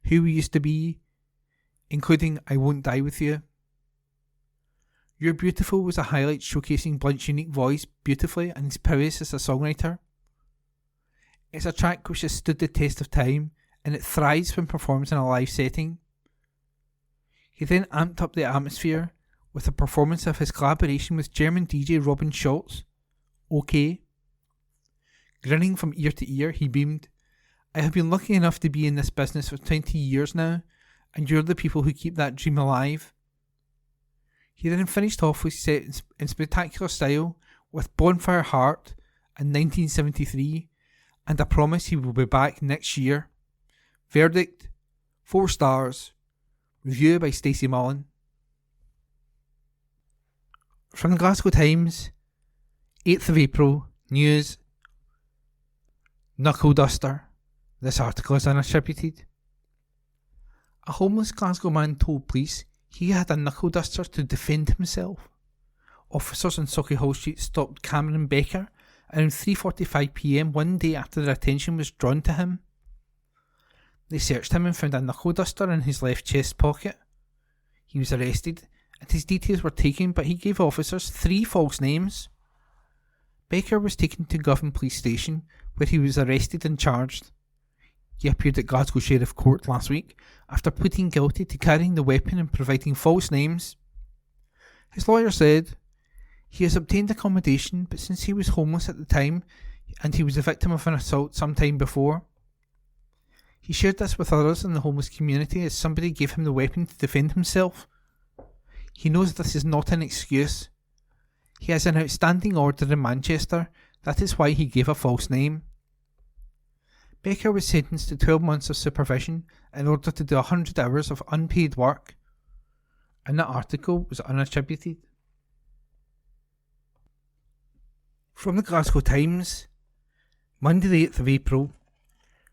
D: Who We Used to Be, including I Won't Die With You. You're Beautiful was a highlight showcasing Blunt's unique voice beautifully and his prowess as a songwriter. It's a track which has stood the test of time, and it thrives when performed in a live setting. He then amped up the atmosphere with a performance of his collaboration with German DJ Robin Schulz, OK. Grinning from ear to ear, he beamed, "I have been lucky enough to be in this business for 20 years now, and you're the people who keep that dream alive." He then finished off with set in spectacular style with Bonfire Heart in 1973 and a promise he will be back next year. Verdict: 4 stars. Review by Stacey Mullen. From the Glasgow Times, 8th of April, news. Knuckle duster. This article is unattributed. A homeless Glasgow man told police he had a knuckle duster to defend himself. Officers on Sauchiehall Street stopped Cameron Becker around 3:45 p.m. one day after their attention was drawn to him. They searched him and found a knuckle duster in his left chest pocket. He was arrested and his details were taken, but he gave officers 3 false names. Becker was taken to Govan Police Station, where he was arrested and charged. He appeared at Glasgow Sheriff Court last week after pleading guilty to carrying the weapon and providing false names. His lawyer said he has obtained accommodation, but since he was homeless at the time and he was the victim of an assault some time before. He shared this with others in the homeless community as somebody gave him the weapon to defend himself. He knows this is not an excuse. He has an outstanding order in Manchester, that is why he gave a false name. Becker was sentenced to 12 months of supervision in order to do 100 hours of unpaid work, and that article was unattributed. From the Glasgow Times, Monday the 8th of April,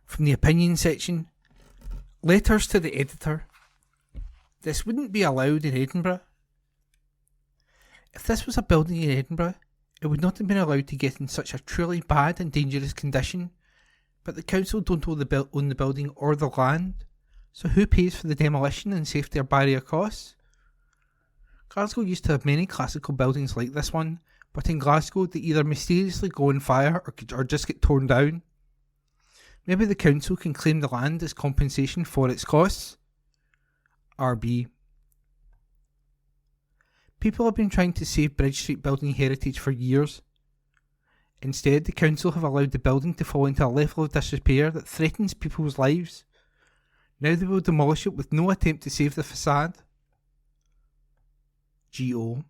D: from the opinion section, letters to the editor. This wouldn't be allowed in Edinburgh. If this was a building in Edinburgh, It would not have been allowed to get in such a truly bad and dangerous condition, but the council don't own the building or the land, so who pays for the demolition and safety or barrier costs? Glasgow used to have many classical buildings like this one, but in Glasgow they either mysteriously go on fire or just get torn down. Maybe the council can claim the land as compensation for its costs? RB. People have been trying to save Bridge Street building heritage for years. Instead, the council have allowed the building to fall into a level of disrepair that threatens people's lives. Now they will demolish it with no attempt to save the facade. GO.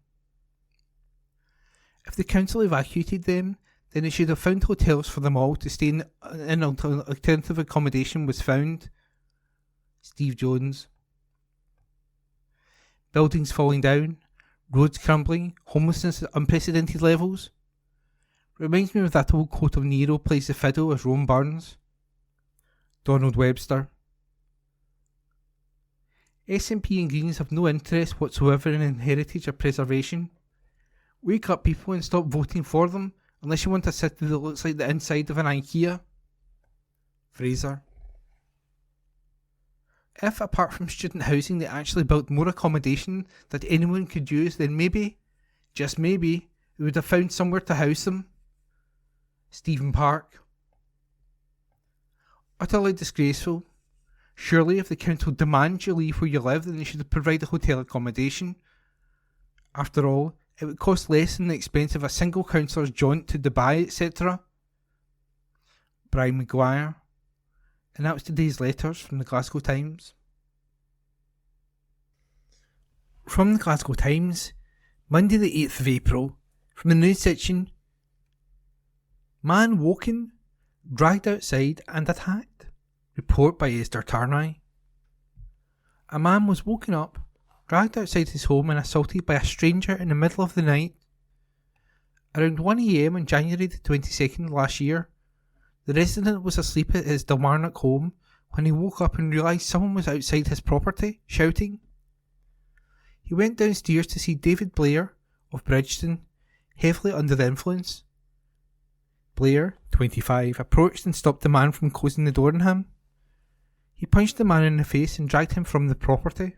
D: If the council evacuated them, then they should have found hotels for them all to stay in alternative accommodation was found. Steve Jones. Buildings falling down, roads crumbling, homelessness at unprecedented levels. Reminds me of that old quote of Nero plays the fiddle as Rome burns. Donald Webster. SNP and Greens have no interest whatsoever in heritage or preservation. Wake up, people, and stop voting for them unless you want a city that looks like the inside of an IKEA. Fraser. If, apart from student housing, they actually built more accommodation that anyone could use, then maybe, just maybe, we would have found somewhere to house them. Stephen Park. Utterly disgraceful. Surely, if the council demands you leave where you live, then they should provide a hotel accommodation. After all, it would cost less than the expense of a single councillor's jaunt to Dubai, etc. Brian Maguire. And that was today's letters from the Glasgow Times. From the Glasgow Times, Monday the 8th of April, from the news section. Man woken, dragged outside and attacked. Report by Esther Tarnay. A man was woken up, dragged outside his home and assaulted by a stranger in the middle of the night. Around 1 AM on January the 22nd last year, the resident was asleep at his Dalmarnock home when he woke up and realised someone was outside his property, shouting. He went downstairs to see David Blair of Bridgeton, heavily under the influence. Blair, 25, approached and stopped the man from closing the door on him. He punched the man in the face and dragged him from the property.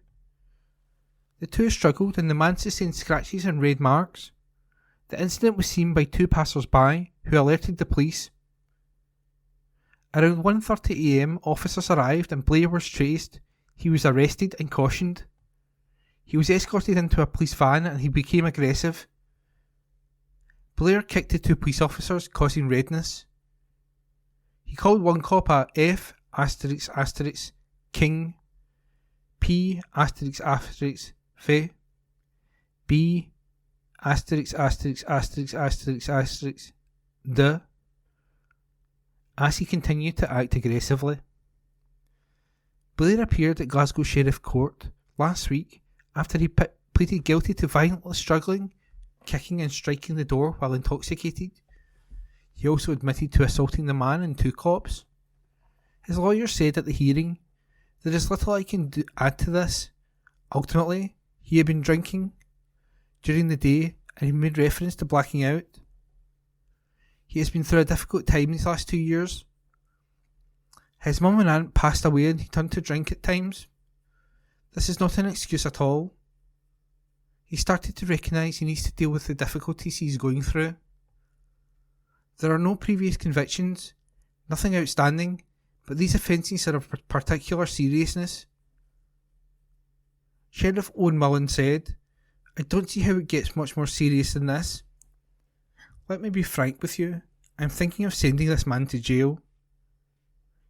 D: The two struggled and the man sustained scratches and red marks. The incident was seen by two passers-by who alerted the police. Around 1:30 AM, officers arrived and Blair was traced. He was arrested and cautioned. He was escorted into a police van and he became aggressive. Blair kicked the two police officers, causing redness. He called one cop a F*** king, P*** fe, B*** the, as he continued to act aggressively. Blair appeared at Glasgow Sheriff Court last week after he pleaded guilty to violently struggling, kicking and striking the door while intoxicated. He also admitted to assaulting the man and two cops. His lawyer said at the hearing, "There is little I can add to this. Ultimately, he had been drinking during the day and he made reference to blacking out. He has been through a difficult time these last 2 years. His mum and aunt passed away and he turned to drink at times. This is not an excuse at all. He started to recognise he needs to deal with the difficulties he is going through. There are no previous convictions, nothing outstanding, but these offences are of particular seriousness." Sheriff Owen Mullen said, "I don't see how it gets much more serious than this. Let me be frank with you. I'm thinking of sending this man to jail.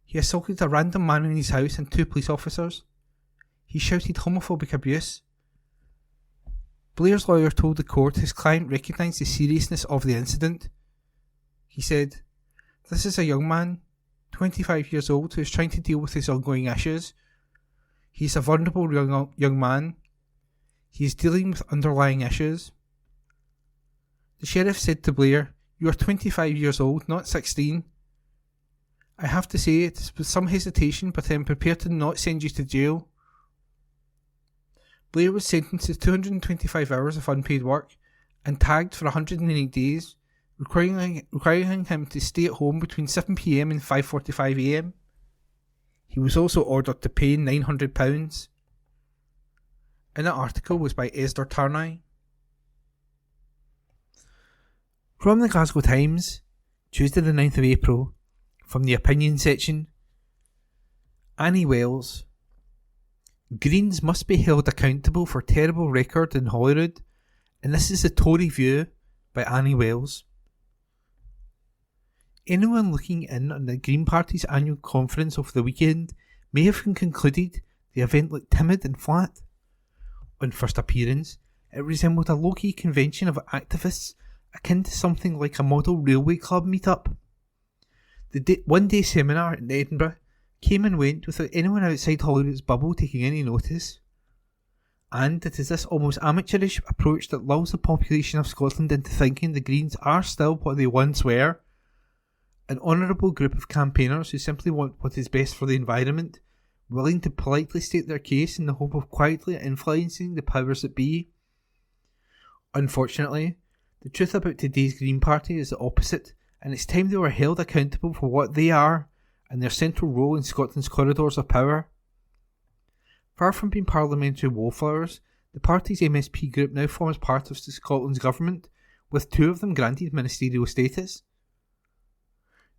D: He assaulted a random man in his house and two police officers. He shouted homophobic abuse." Blair's lawyer told the court his client recognised the seriousness of the incident. He said, "This is a young man, 25 years old, who is trying to deal with his ongoing issues. He is a vulnerable young man. He is dealing with underlying issues." The sheriff said to Blair, "You are 25 years old, not 16. I have to say it is with some hesitation, but I am prepared to not send you to jail." Blair was sentenced to 225 hours of unpaid work and tagged for 108 days, requiring him to stay at home between 7 p.m. and 5:45 a.m. He was also ordered to pay £900. And that article was by Esther Turney. From the Glasgow Times, Tuesday the 9th of April, from the opinion section, Annie Wells. Greens must be held accountable for terrible record in Holyrood, and this is the Tory view by Annie Wells. Anyone looking in on the Green Party's annual conference over the weekend may have concluded the event looked timid and flat. On first appearance, it resembled a low-key convention of activists akin to something like a model railway club meet-up. The one-day seminar in Edinburgh came and went without anyone outside Holyrood's bubble taking any notice. And it is this almost amateurish approach that lulls the population of Scotland into thinking the Greens are still what they once were, an honourable group of campaigners who simply want what is best for the environment, willing to politely state their case in the hope of quietly influencing the powers that be. Unfortunately, the truth about today's Green Party is the opposite, and it's time they were held accountable for what they are and their central role in Scotland's corridors of power. Far from being parliamentary wallflowers, the party's MSP group now forms part of Scotland's government, with two of them granted ministerial status.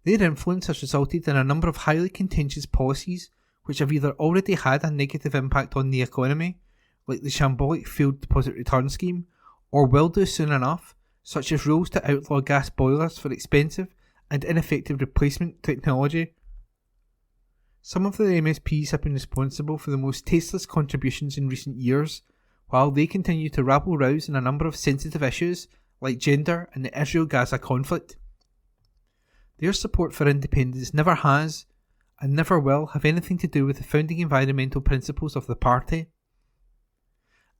D: Their influence has resulted in a number of highly contentious policies which have either already had a negative impact on the economy, like the shambolic field deposit return scheme, or will do soon enough, such as rules to outlaw gas boilers for expensive and ineffective replacement technology. Some of the MSPs have been responsible for the most tasteless contributions in recent years, while they continue to rabble-rouse in a number of sensitive issues like gender and the Israel-Gaza conflict. Their support for independence never has, and never will, have anything to do with the founding environmental principles of the party.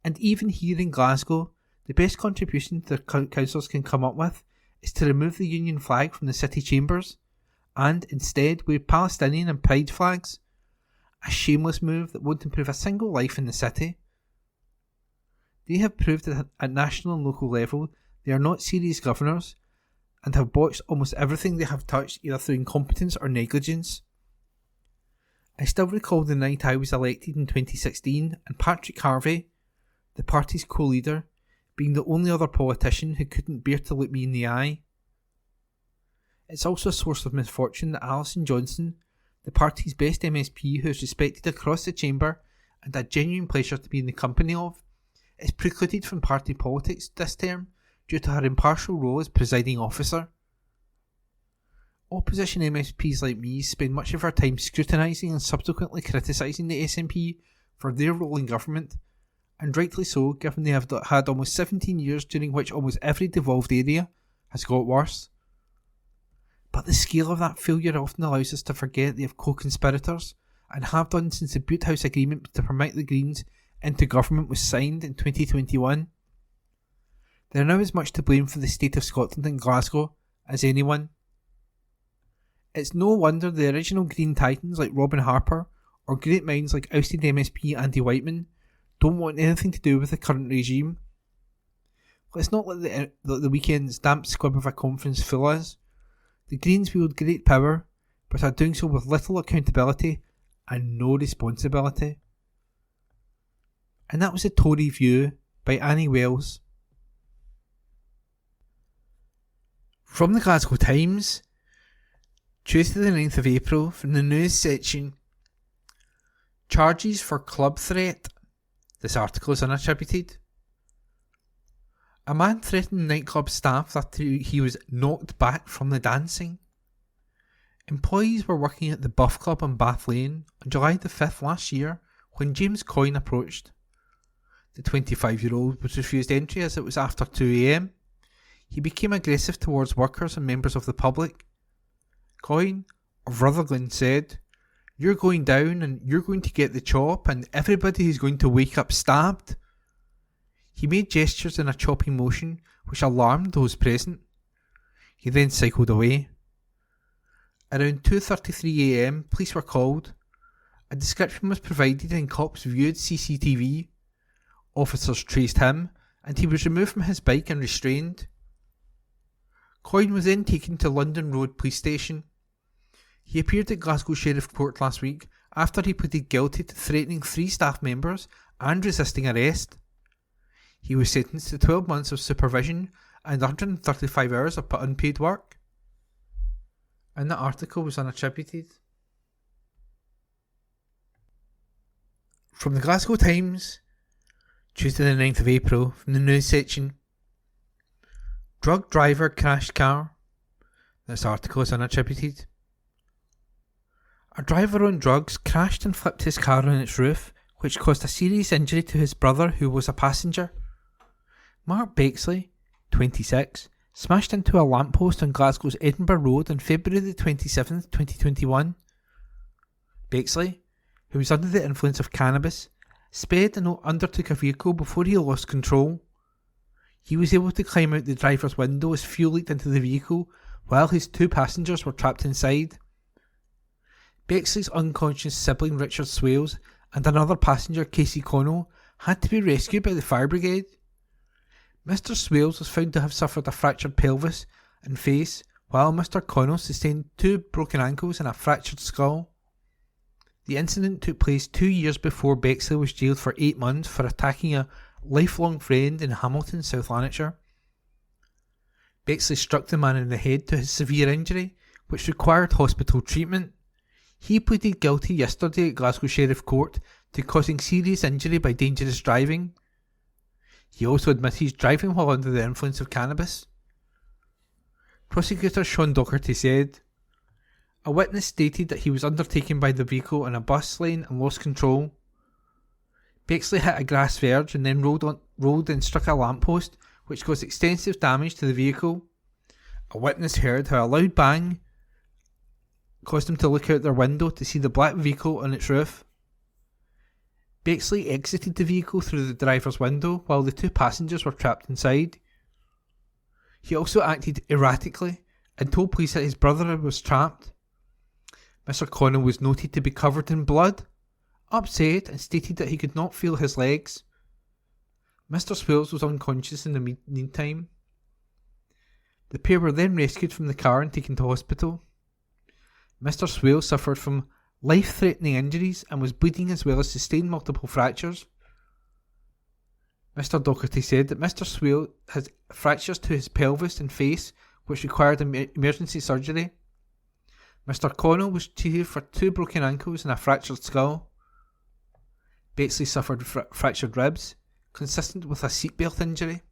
D: And even here in Glasgow, the best contribution the councillors can come up with is to remove the Union flag from the city chambers, and instead wear Palestinian and Pride flags, a shameless move that won't improve a single life in the city. They have proved that at national and local level they are not serious governors, and have botched almost everything they have touched either through incompetence or negligence. I still recall the night I was elected in 2016 and Patrick Harvey, the party's co-leader, being the only other politician who couldn't bear to look me in the eye. It's also a source of misfortune that Alison Johnson, the party's best MSP who is respected across the chamber and a genuine pleasure to be in the company of, is precluded from party politics this term due to her impartial role as presiding officer. Opposition MSPs like me spend much of our time scrutinising and subsequently criticising the SNP for their role in government, and rightly so, given they have had almost 17 years during which almost every devolved area has got worse. But the scale of that failure often allows us to forget they have co-conspirators, and have done since the Bute House agreement to permit the Greens into government was signed in 2021. They are now as much to blame for the state of Scotland and Glasgow as anyone. It's no wonder the original Green Titans like Robin Harper, or great minds like ousted MSP Andy Whiteman, don't want anything to do with the current regime. Let's not let the weekend's damp squib of a conference fool us. The Greens wield great power, but are doing so with little accountability and no responsibility. And that was the Tory view by Annie Wells. From the Glasgow Times, Tuesday the 9th of April, from the news section, charges for club threat. This article is unattributed. A man threatened nightclub staff that he was knocked back from the dancing. Employees were working at the Buff Club on Bath Lane on July the 5th last year when James Coyne approached. The 25-year-old was refused entry as it was after 2 a.m. He became aggressive towards workers and members of the public. Coyne, of Rutherglen, said, "You're going down and you're going to get the chop and everybody is going to wake up stabbed." He made gestures in a chopping motion which alarmed those present. He then cycled away. Around 2:33 a.m, police were called. A description was provided and cops viewed CCTV. Officers traced him and he was removed from his bike and restrained. Coyne was then taken to London Road Police Station. He appeared at Glasgow Sheriff Court last week after he pleaded guilty to threatening 3 staff members and resisting arrest. He was sentenced to 12 months of supervision and 135 hours of unpaid work. And that article was unattributed. From the Glasgow Times, Tuesday the 9th of April, from the news section. Drug driver crashed car. This article is unattributed. A driver on drugs crashed and flipped his car on its roof, which caused a serious injury to his brother, who was a passenger. Mark Bexley, 26, smashed into a lamppost on Glasgow's Edinburgh Road on February the 27th, 2021. Bexley, who was under the influence of cannabis, sped and undertook a vehicle before he lost control. He was able to climb out the driver's window as fuel leaked into the vehicle, while his 2 passengers were trapped inside. Bexley's unconscious sibling Richard Swales and another passenger, Casey Connell, had to be rescued by the fire brigade. Mr. Swales was found to have suffered a fractured pelvis and face, while Mr. Connell sustained 2 broken ankles and a fractured skull. The incident took place 2 years before Bexley was jailed for 8 months for attacking a lifelong friend in Hamilton, South Lanarkshire. Bexley struck the man in the head to his severe injury, which required hospital treatment. He pleaded guilty yesterday at Glasgow Sheriff Court to causing serious injury by dangerous driving. He also admitted driving while under the influence of cannabis. Prosecutor Sean Docherty said, "A witness stated that he was undertaken by the vehicle in a bus lane and lost control. Bexley hit a grass verge and then rolled and struck a lamppost, which caused extensive damage to the vehicle. A witness heard how a loud bang caused them to look out their window to see the black vehicle on its roof. Bexley exited the vehicle through the driver's window while the 2 passengers were trapped inside. He also acted erratically and told police that his brother was trapped. Mr. Connell was noted to be covered in blood, upset, and stated that he could not feel his legs. Mr. Swales was unconscious in the meantime. The pair were then rescued from the car and taken to hospital. Mr. Swales suffered from life-threatening injuries and was bleeding as well as sustained multiple fractures. Mr. Docherty said that Mr. Swales had fractures to his pelvis and face, which required emergency surgery. Mr. Connell was treated for 2 broken ankles and a fractured skull. Bexley suffered fractured ribs, consistent with a seatbelt injury.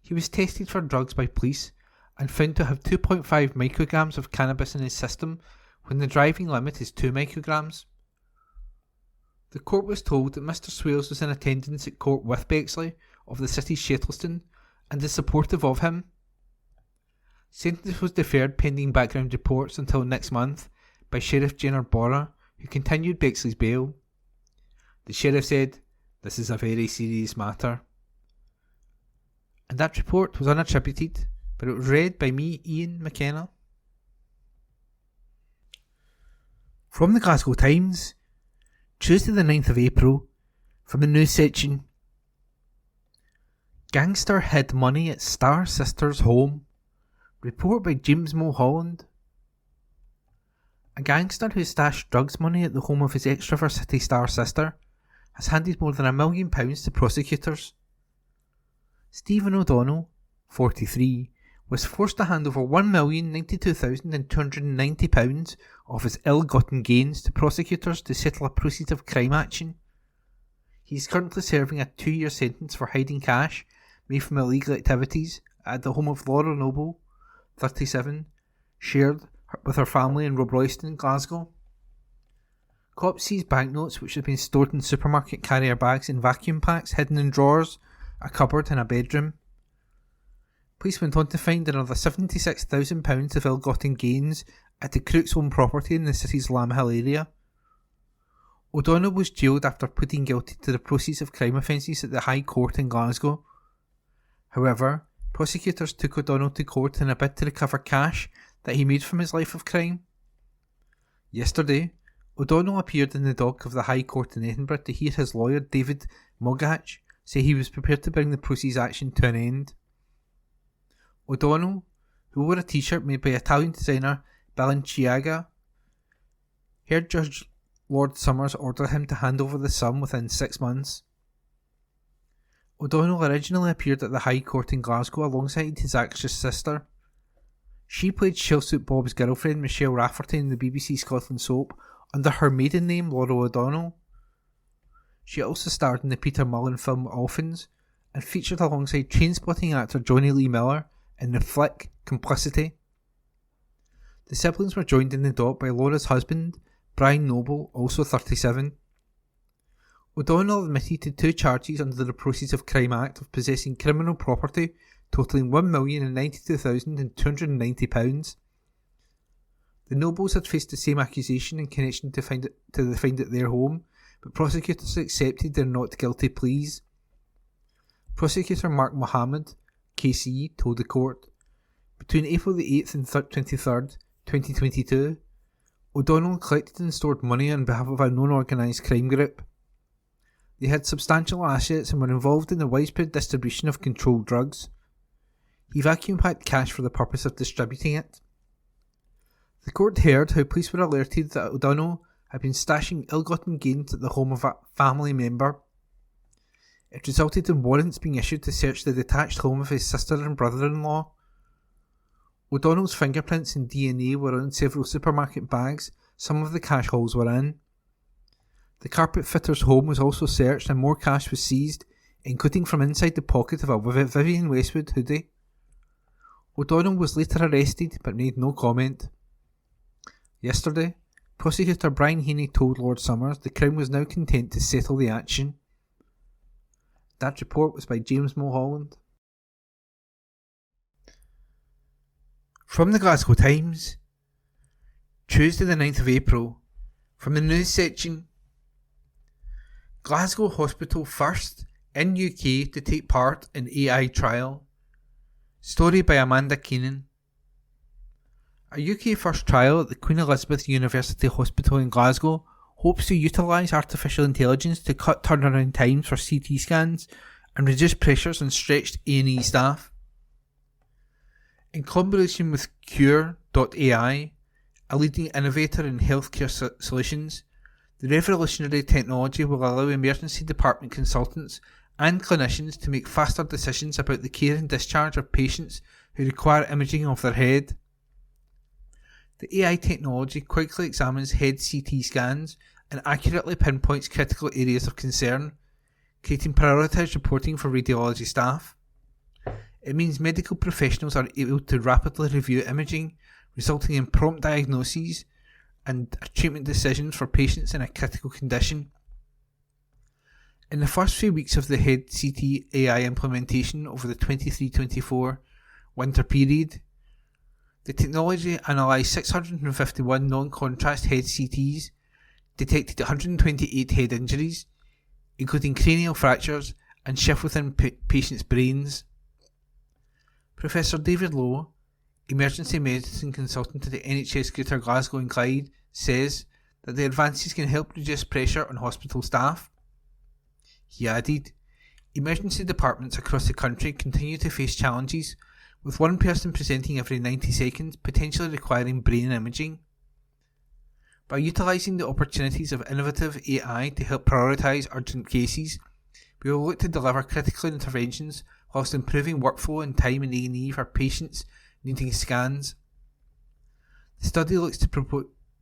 D: He was tested for drugs by police and found to have 2.5 micrograms of cannabis in his system when the driving limit is 2 micrograms. The court was told that Mr. Swales was in attendance at court with Bexley of the city's Shettleston and is supportive of him. Sentence was deferred pending background reports until next month by Sheriff Jenner Borra, who continued Bexley's bail. The sheriff said, "This is a very serious matter." And that report was unattributed, but it was read by me, Ian McKenna. From the Glasgow Times, Tuesday the 9th of April, from the news section. Gangster hid money at Star Sister's home. Report by James Mulholland. A gangster who stashed drugs money at the home of his ex-River City star sister has handed more than £1 million to prosecutors. Stephen O'Donnell, 43, was forced to hand over £1,092,290 of his ill-gotten gains to prosecutors to settle a proceeds of crime action. He is currently serving a 2-year sentence for hiding cash made from illegal activities at the home of Laura Noble, 37, shared with her family in Robroyston, Glasgow. Cops seized banknotes which had been stored in supermarket carrier bags in vacuum packs hidden in drawers, a cupboard and a bedroom. Police went on to find another £76,000 of ill-gotten gains at the Crook's own property in the city's Lamb Hill area. O'Donnell was jailed after pleading guilty to the proceeds of crime offences at the High Court in Glasgow. However, prosecutors took O'Donnell to court in a bid to recover cash that he made from his life of crime. Yesterday, O'Donnell appeared in the dock of the High Court in Edinburgh to hear his lawyer David Mogach say he was prepared to bring the process action to an end. O'Donnell, who wore a t-shirt made by Italian designer Balenciaga, heard Judge Lord Somers order him to hand over the sum within 6 months. O'Donnell originally appeared at the High Court in Glasgow alongside his actress sister. She played Shellsuit Bob's girlfriend Michelle Rafferty in the BBC Scotland soap under her maiden name Laura O'Donnell. She also starred in the Peter Mullen film Orphans and featured alongside Trainspotting actor Johnny Lee Miller in the flick Complicity. The siblings were joined in the dock by Laura's husband, Brian Noble, also 37. O'Donnell admitted to 2 charges under the Proceeds of Crime Act of possessing criminal property totalling £1,092,290. The Nobles had faced the same accusation in connection to the find at their home, but prosecutors accepted their not guilty pleas. Prosecutor Mark Mohammed, KC, told the court, between April the 8th and 23rd, 2022, O'Donnell collected and stored money on behalf of a known organised crime group. They had substantial assets and were involved in the widespread distribution of controlled drugs. He vacuum-packed cash for the purpose of distributing it. The court heard how police were alerted that O'Donnell had been stashing ill-gotten gains at the home of a family member. It resulted in warrants being issued to search the detached home of his sister and brother-in-law. O'Donnell's fingerprints and DNA were on several supermarket bags some of the cash hauls were in. The carpet fitter's home was also searched and more cash was seized, including from inside the pocket of a Vivienne Westwood hoodie. O'Donnell was later arrested but made no comment. Yesterday, prosecutor Brian Heaney told Lord Somers the Crown was now content to settle the action. That report was by James Mulholland. From the Glasgow Times, Tuesday the 9th of April, from the news section, Glasgow Hospital first in UK to take part in AI trial. Story by Amanda Keenan. A UK first trial at the Queen Elizabeth University Hospital in Glasgow hopes to utilise artificial intelligence to cut turnaround times for CT scans and reduce pressures on stretched A&E staff. In collaboration with Cure.ai, a leading innovator in healthcare solutions, the revolutionary technology will allow emergency department consultants and clinicians to make faster decisions about the care and discharge of patients who require imaging of their head. The AI technology quickly examines head CT scans and accurately pinpoints critical areas of concern, creating prioritised reporting for radiology staff. It means medical professionals are able to rapidly review imaging, resulting in prompt diagnoses and treatment decisions for patients in a critical condition. In the first few weeks of the head CT AI implementation over the 23-24 winter period, the technology analysed 651 non-contrast head CTs, detected 128 head injuries, including cranial fractures and shift within patients' brains. Professor David Lowe, emergency medicine consultant at the NHS Greater Glasgow and Clyde, says that the advances can help reduce pressure on hospital staff. He added, emergency departments across the country continue to face challenges, with one person presenting every 90 seconds, potentially requiring brain imaging. By utilising the opportunities of innovative AI to help prioritise urgent cases, we will look to deliver critical interventions whilst improving workflow and time in A&E for patients needing scans. The study looks to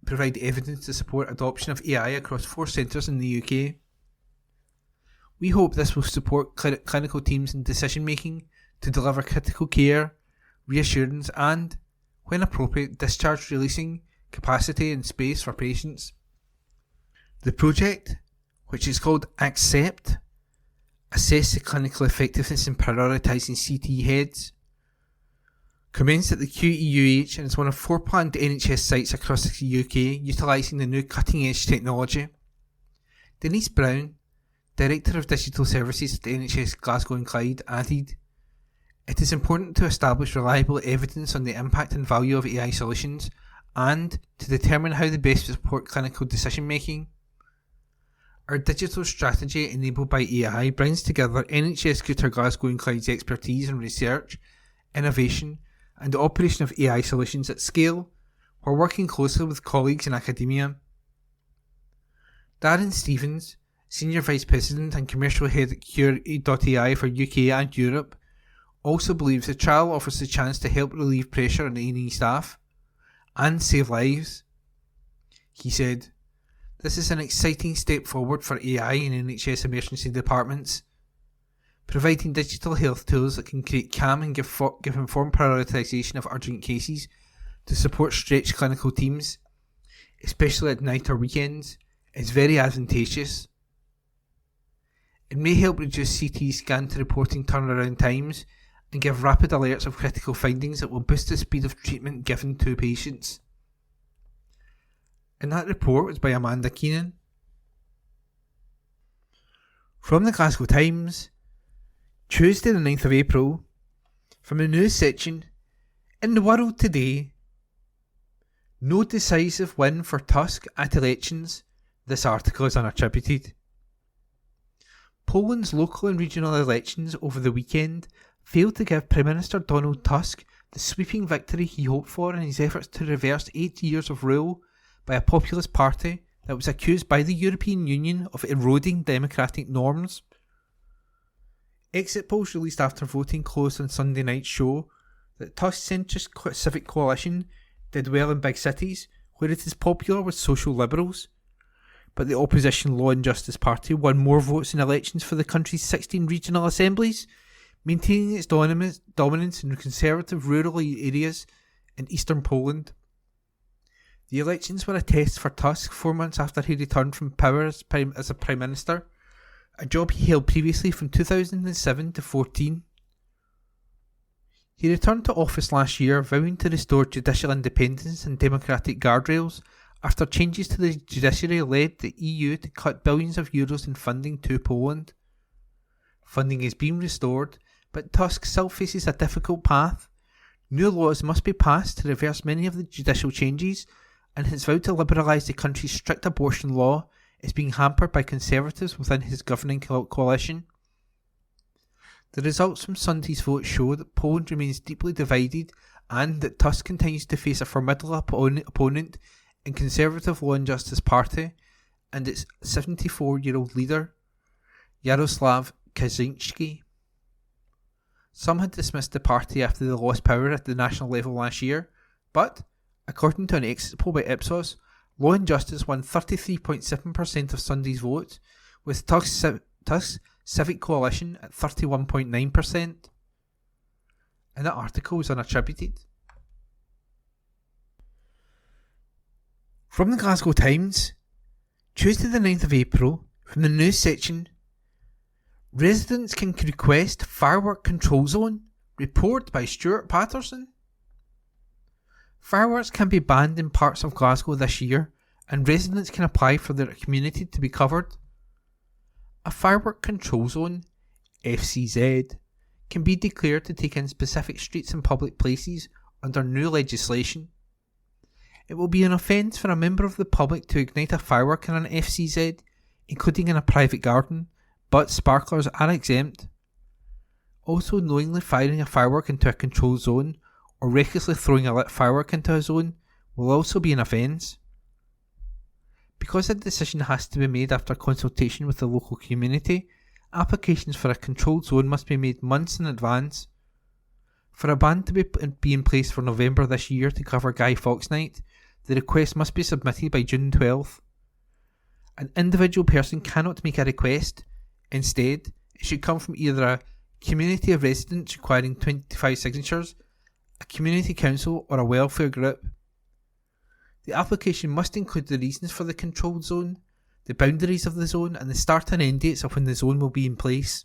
D: provide evidence to support adoption of AI across 4 centres in the UK. We hope this will support clinical teams in decision making to deliver critical care, reassurance and, when appropriate, discharge releasing capacity and space for patients. The project, which is called Accept, Assess the Clinical Effectiveness in Prioritising CT Heads, commenced at the QEUH and is one of 4 planned NHS sites across the UK utilising the new cutting-edge technology. Denise Brown, Director of Digital Services at the NHS Glasgow and Clyde, added, "It is important to establish reliable evidence on the impact and value of AI solutions and to determine how they best support clinical decision making. Our digital strategy enabled by AI brings together NHS Greater Glasgow and Clyde's expertise in research, innovation and the operation of AI solutions at scale, while working closely with colleagues in academia. Darren Stevens, Senior Vice President and Commercial Head at Cure.ai for UK and Europe, also believes the trial offers the chance to help relieve pressure on A&E staff and save lives. He said, "This is an exciting step forward for AI in NHS emergency departments, providing digital health tools that can create calm and give informed prioritisation of urgent cases to support stretched clinical teams, especially at night or weekends, is very advantageous. It may help reduce CT scan to reporting turnaround times and give rapid alerts of critical findings that will boost the speed of treatment given to patients." And that report was by Amanda Keenan. From the Glasgow Times, Tuesday the 9th of April, from the news section, in the world today, no decisive win for Tusk at elections. This article is unattributed. Poland's local and regional elections over the weekend failed to give Prime Minister Donald Tusk the sweeping victory he hoped for in his efforts to reverse 8 years of rule by a populist party that was accused by the European Union of eroding democratic norms. Exit polls released after voting closed on Sunday night show that Tusk's centrist civic coalition did well in big cities where it is popular with social liberals, but the opposition Law and Justice Party won more votes in elections for the country's 16 regional assemblies, maintaining its dominance in conservative rural areas in eastern Poland. The elections were a test for Tusk 4 months after he returned from power as a Prime Minister, a job he held previously from 2007 to 2014. He returned to office last year, vowing to restore judicial independence and democratic guardrails after changes to the judiciary led the EU to cut billions of euros in funding to Poland. Funding is being restored, but Tusk still faces a difficult path. New laws must be passed to reverse many of the judicial changes, and his vow to liberalise the country's strict abortion law is being hampered by conservatives within his governing coalition. The results from Sunday's vote show that Poland remains deeply divided and that Tusk continues to face a formidable opponent in Conservative Law and Justice Party and its 74-year-old leader, Jarosław Kaczyński. Some had dismissed the party after they lost power at the national level last year, but, according to an exit poll by Ipsos, Law and Justice won 33.7% of Sunday's vote, with Tusk's Civic Coalition at 31.9%. And that article was unattributed. From the Glasgow Times, Tuesday the 9th of April, from the news section, residents can request firework control zone, report by Stuart Patterson. Fireworks can be banned in parts of Glasgow this year, and residents can apply for their community to be covered. A firework control zone, FCZ, can be declared to take in specific streets and public places under new legislation. It will be an offence for a member of the public to ignite a firework in an FCZ, including in a private garden, but sparklers are exempt. Also, knowingly firing a firework into a control zone or recklessly throwing a lit firework into a zone will also be an offence. Because a decision has to be made after consultation with the local community, applications for a controlled zone must be made months in advance. For a ban to be in place for November this year to cover Guy Fawkes Night, the request must be submitted by June 12th. An individual person cannot make a request. Instead, it should come from either a community of residents requiring 25 signatures, a community council or a welfare group. The application must include the reasons for the controlled zone, the boundaries of the zone and the start and end dates of when the zone will be in place.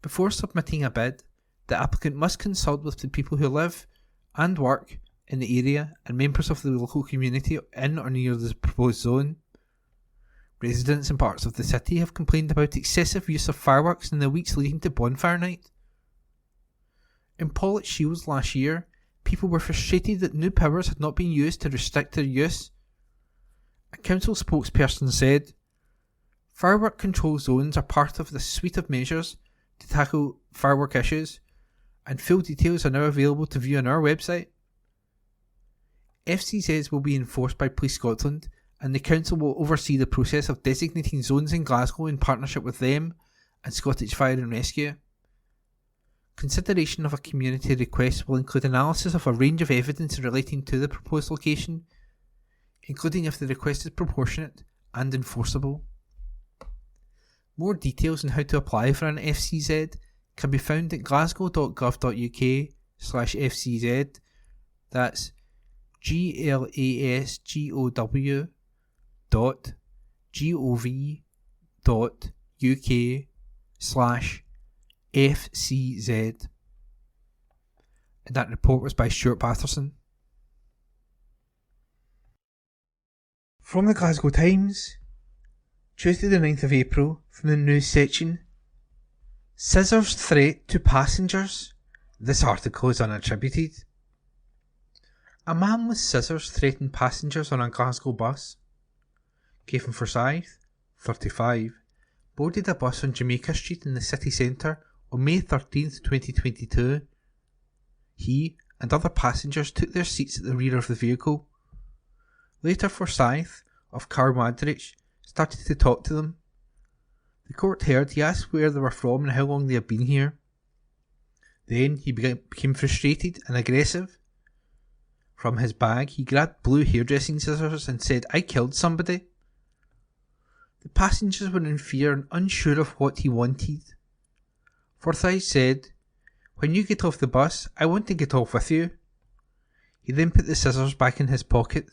D: Before submitting a bid, the applicant must consult with the people who live and work in the area and members of the local community in or near the proposed zone. Residents in parts of the city have complained about excessive use of fireworks in the weeks leading to bonfire night. In Pollock Shields last year, people were frustrated that new powers had not been used to restrict their use. A council spokesperson said, Firework control zones are part of the suite of measures to tackle firework issues, and full details are now available to view on our website. FCZs will be enforced by Police Scotland, and the Council will oversee the process of designating zones in Glasgow in partnership with them and Scottish Fire and Rescue. Consideration of a community request will include analysis of a range of evidence relating to the proposed location, including if the request is proportionate and enforceable. More details on how to apply for an FCZ can be found at glasgow.gov.uk/FCZ. That's glasgow.gov.uk/FCZ. And that report was by Stuart Patterson. From the Glasgow Times, Tuesday the 9th of April, from the news section. Scissors threat to passengers. This article is unattributed. A man with scissors threatened passengers on a Glasgow bus. Cavan Forsyth, 35, boarded a bus on Jamaica Street in the city centre on May 13th, 2022. He and other passengers took their seats at the rear of the vehicle. Later, Forsyth, of Carmadrich, started to talk to them. The court heard he asked where they were from and how long they had been here. Then he became frustrated and aggressive. From his bag, he grabbed blue hairdressing scissors and said, "I killed somebody." The passengers were in fear and unsure of what he wanted. Forsyth said, "When you get off the bus, I want to get off with you." He then put the scissors back in his pocket.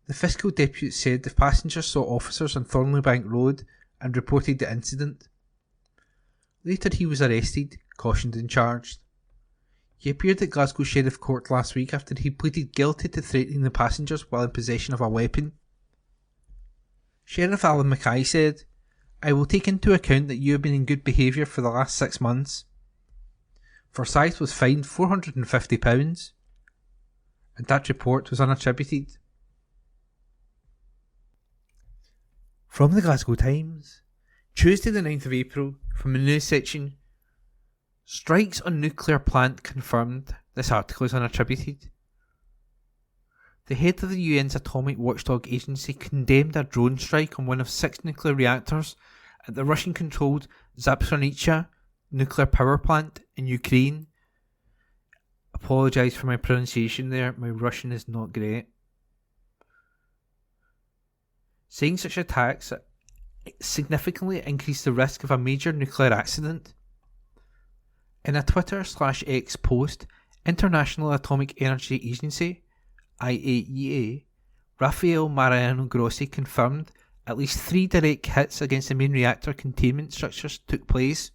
D: The fiscal deputy said the passengers saw officers on Thornleybank Road and reported the incident. Later he was arrested, cautioned and charged. He appeared at Glasgow Sheriff Court last week after he pleaded guilty to threatening the passengers while in possession of a weapon. Sheriff Alan Mackay said, "I will take into account that you have been in good behaviour for the last 6 months." Forsyth was fined £450, and that report was unattributed. From the Glasgow Times, Tuesday the 9th of April, from the news section. Strikes on nuclear plant confirmed. This article is unattributed. The head of the UN's atomic watchdog agency condemned a drone strike on one of 6 nuclear reactors at the Russian-controlled Zaporizhzhia nuclear power plant in Ukraine. Apologise for my pronunciation there, my Russian is not great. Saying such attacks significantly increase the risk of a major nuclear accident. In a Twitter/X post, International Atomic Energy Agency (IAEA) Rafael Mariano Grossi confirmed at least 3 direct hits against the main reactor containment structures took place.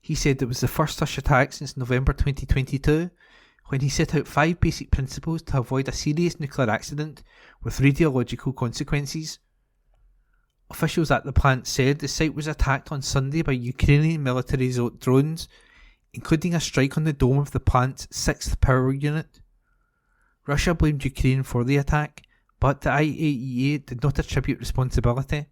D: He said it was the first such attack since November 2022, when he set out 5 basic principles to avoid a serious nuclear accident with radiological consequences. Officials at the plant said the site was attacked on Sunday by Ukrainian military drones, including a strike on the dome of the plant's 6th power unit. Russia blamed Ukraine for the attack, but the IAEA did not attribute responsibility.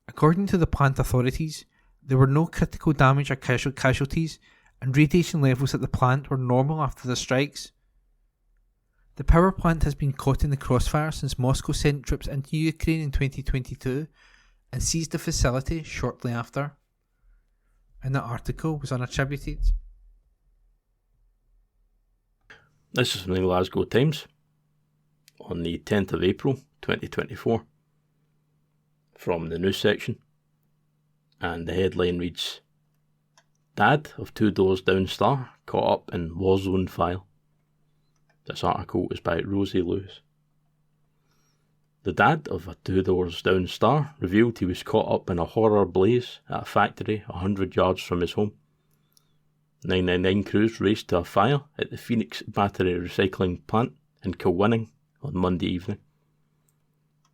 D: According to the plant authorities, there were no critical damage or casualties, and radiation levels at the plant were normal after the strikes. The power plant has been caught in the crossfire since Moscow sent troops into Ukraine in 2022 and seized the facility shortly after. And that article was unattributed.
E: This is from the Glasgow Times on the 10th of April 2024 from the news section, and the headline reads, "Dad of 2 doors down star caught up in war zone file." This article is by Rosie Lewis. The dad of a 2 doors down star revealed he was caught up in a horror blaze at a factory 100 yards from his home. 999 crews raced to a fire at the Phoenix Battery Recycling Plant in Kilwinning on Monday evening.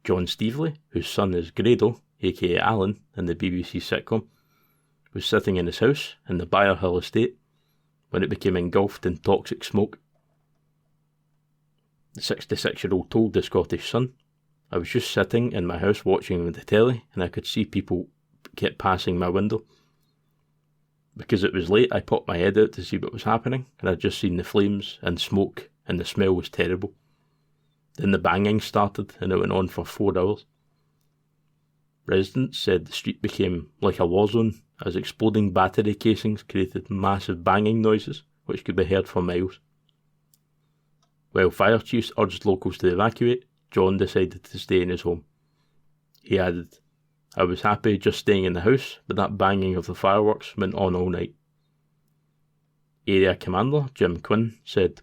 E: John Stevely, whose son is Grado, aka Alan, in the BBC sitcom, was sitting in his house in the Byre Hill estate when it became engulfed in toxic smoke. The 66-year-old told the Scottish Sun, I was just sitting in my house watching the telly and I could see people kept passing my window. Because it was late, I popped my head out to see what was happening, and I'd just seen the flames and smoke, and the smell was terrible. Then the banging started, and it went on for 4 hours. Residents said the street became like a war zone, as exploding battery casings created massive banging noises, which could be heard for miles. While fire chiefs urged locals to evacuate, John decided to stay in his home. He added, "I was happy just staying in the house, but that banging of the fireworks went on all night." Area Commander Jim Quinn said,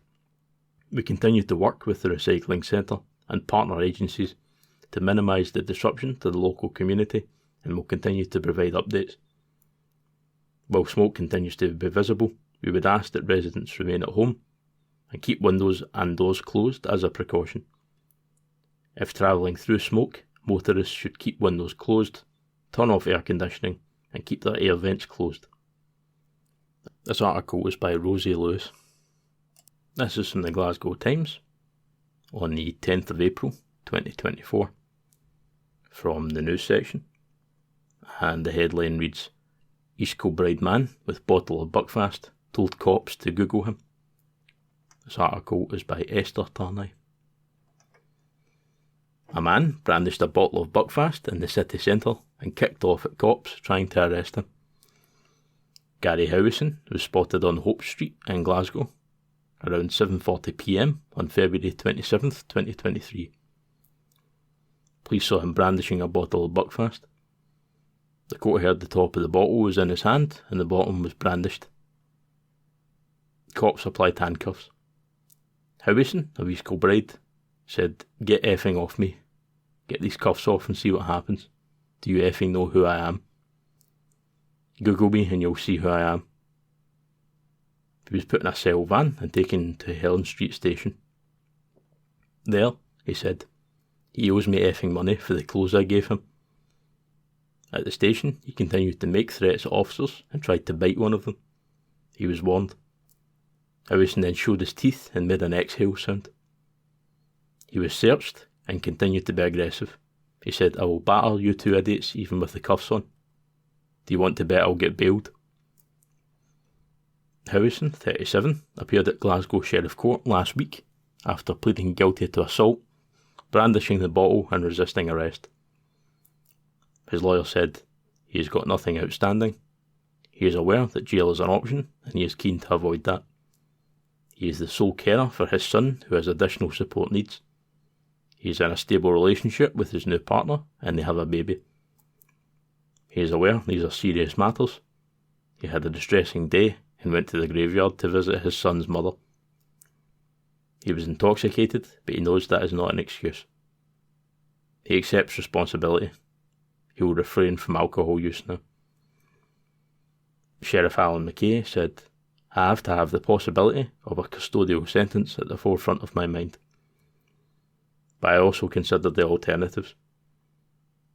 E: "We continue to work with the recycling centre and partner agencies to minimise the disruption to the local community and will continue to provide updates. While smoke continues to be visible, we would ask that residents remain at home and keep windows and doors closed as a precaution. If travelling through smoke, motorists should keep windows closed, turn off air conditioning, and keep their air vents closed." This article was by Rosie Lewis. This is from the Glasgow Times on the 10th of April 2024 from the news section, and the headline reads, "East Kilbride man with bottle of Buckfast told cops to Google him." This article is by Esther Tarnay. A man brandished a bottle of Buckfast in the city centre and kicked off at cops trying to arrest him. Gary Howison was spotted on Hope Street in Glasgow around 7:40 p.m. on February 27th, 2023. Police saw him brandishing a bottle of Buckfast. The court heard the top of the bottle was in his hand and the bottom was brandished. Cops applied handcuffs. Howison of East Kilbride said, "Get effing off me. Get these cuffs off and see what happens. Do you effing know who I am? Google me and you'll see who I am." He was put in a cell van and taken to Helen Street Station. There, he said, "He owes me effing money for the clothes I gave him." At the station, he continued to make threats at officers and tried to bite one of them. He was warned. Howison then showed his teeth and made an exhale sound. He was searched and continued to be aggressive. He said, "I will batter you two idiots even with the cuffs on. Do you want to bet I'll get bailed?" Howison, 37, appeared at Glasgow Sheriff Court last week after pleading guilty to assault, brandishing the bottle and resisting arrest. His lawyer said he has got nothing outstanding. He is aware that jail is an option and he is keen to avoid that. He is the sole carer for his son who has additional support needs. He is in a stable relationship with his new partner and they have a baby. He is aware these are serious matters. He had a distressing day and went to the graveyard to visit his son's mother. He was intoxicated, but he knows that is not an excuse. He accepts responsibility. He will refrain from alcohol use now. Sheriff Alan McKay said, "I have to have the possibility of a custodial sentence at the forefront of my mind. But I also consider the alternatives.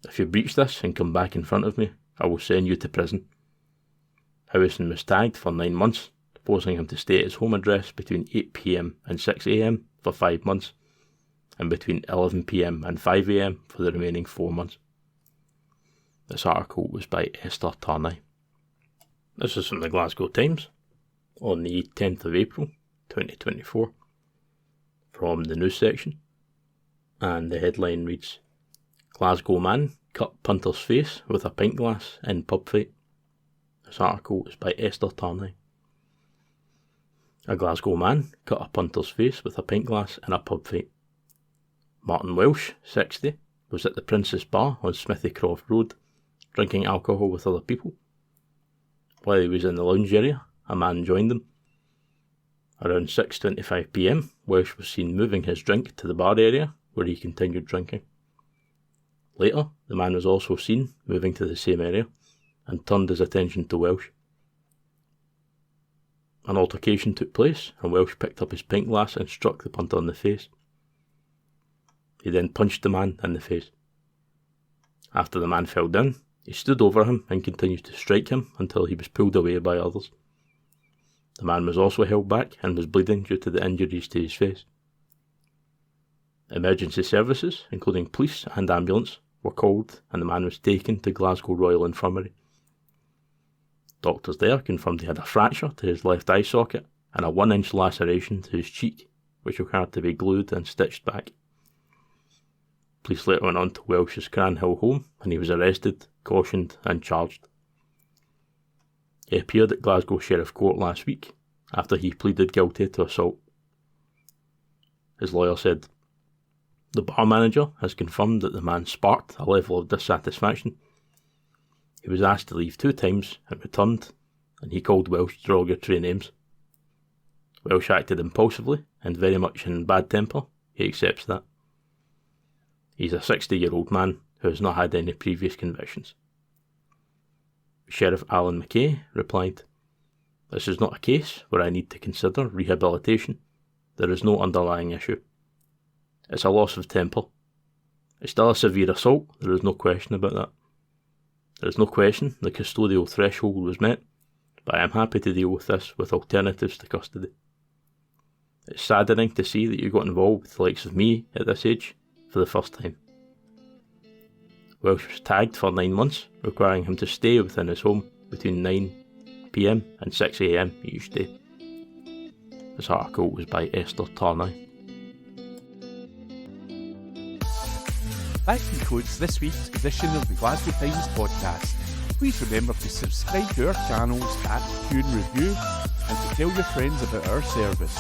E: If you breach this and come back in front of me, I will send you to prison." Howison was tagged for 9 months, forcing him to stay at his home address between 8 p.m. and 6 a.m. for 5 months, and between 11 p.m. and 5 a.m. for the remaining 4 months. This article was by Esther Tarnay. This is from the Glasgow Times on the 10th of April 2024 from the news section, and the headline reads, "Glasgow man cut punter's face with a pint glass in pub fight." This article is by Esther Tarnay. A Glasgow man cut a punter's face with a pint glass in a pub fight. Martin Welsh, 60, was at the Princess Bar on Smithycroft Road, drinking alcohol with other people. While he was in the lounge area, a man joined him. Around 6:25 p.m, Welsh was seen moving his drink to the bar area, where he continued drinking. Later, the man was also seen moving to the same area, and turned his attention to Welsh. An altercation took place, and Welsh picked up his pint glass and struck the punter in the face. He then punched the man in the face. After the man fell down, he stood over him and continued to strike him until he was pulled away by others. The man was also held back and was bleeding due to the injuries to his face. Emergency services, including police and ambulance, were called and the man was taken to Glasgow Royal Infirmary. Doctors there confirmed he had a fracture to his left eye socket and a 1-inch laceration to his cheek, which required to be glued and stitched back. Police later went on to Welsh's Cranhill home and he was arrested, cautioned and charged. He appeared at Glasgow Sheriff Court last week after he pleaded guilty to assault. His lawyer said, "The bar manager has confirmed that the man sparked a level of dissatisfaction. He was asked to leave 2 times and returned, and he called Welsh derogatory names. Welsh acted impulsively and very much in bad temper. He accepts that. He's a 60-year-old man who has not had any previous convictions." Sheriff Alan McKay replied, "This is not a case where I need to consider rehabilitation. There is no underlying issue. It's a loss of temper. It's still a severe assault, there is no question about that. There is no question the custodial threshold was met, but I am happy to deal with this with alternatives to custody. It's saddening to see that you got involved with the likes of me at this age for the first time." Welsh was tagged for 9 months, requiring him to stay within his home between 9 PM and 6 AM each day. This article was by Esther Tarnay.
A: That concludes this week's edition of the Glasgow Times Podcast. Please remember to subscribe to our channels at Review and Review and to tell your friends about our service.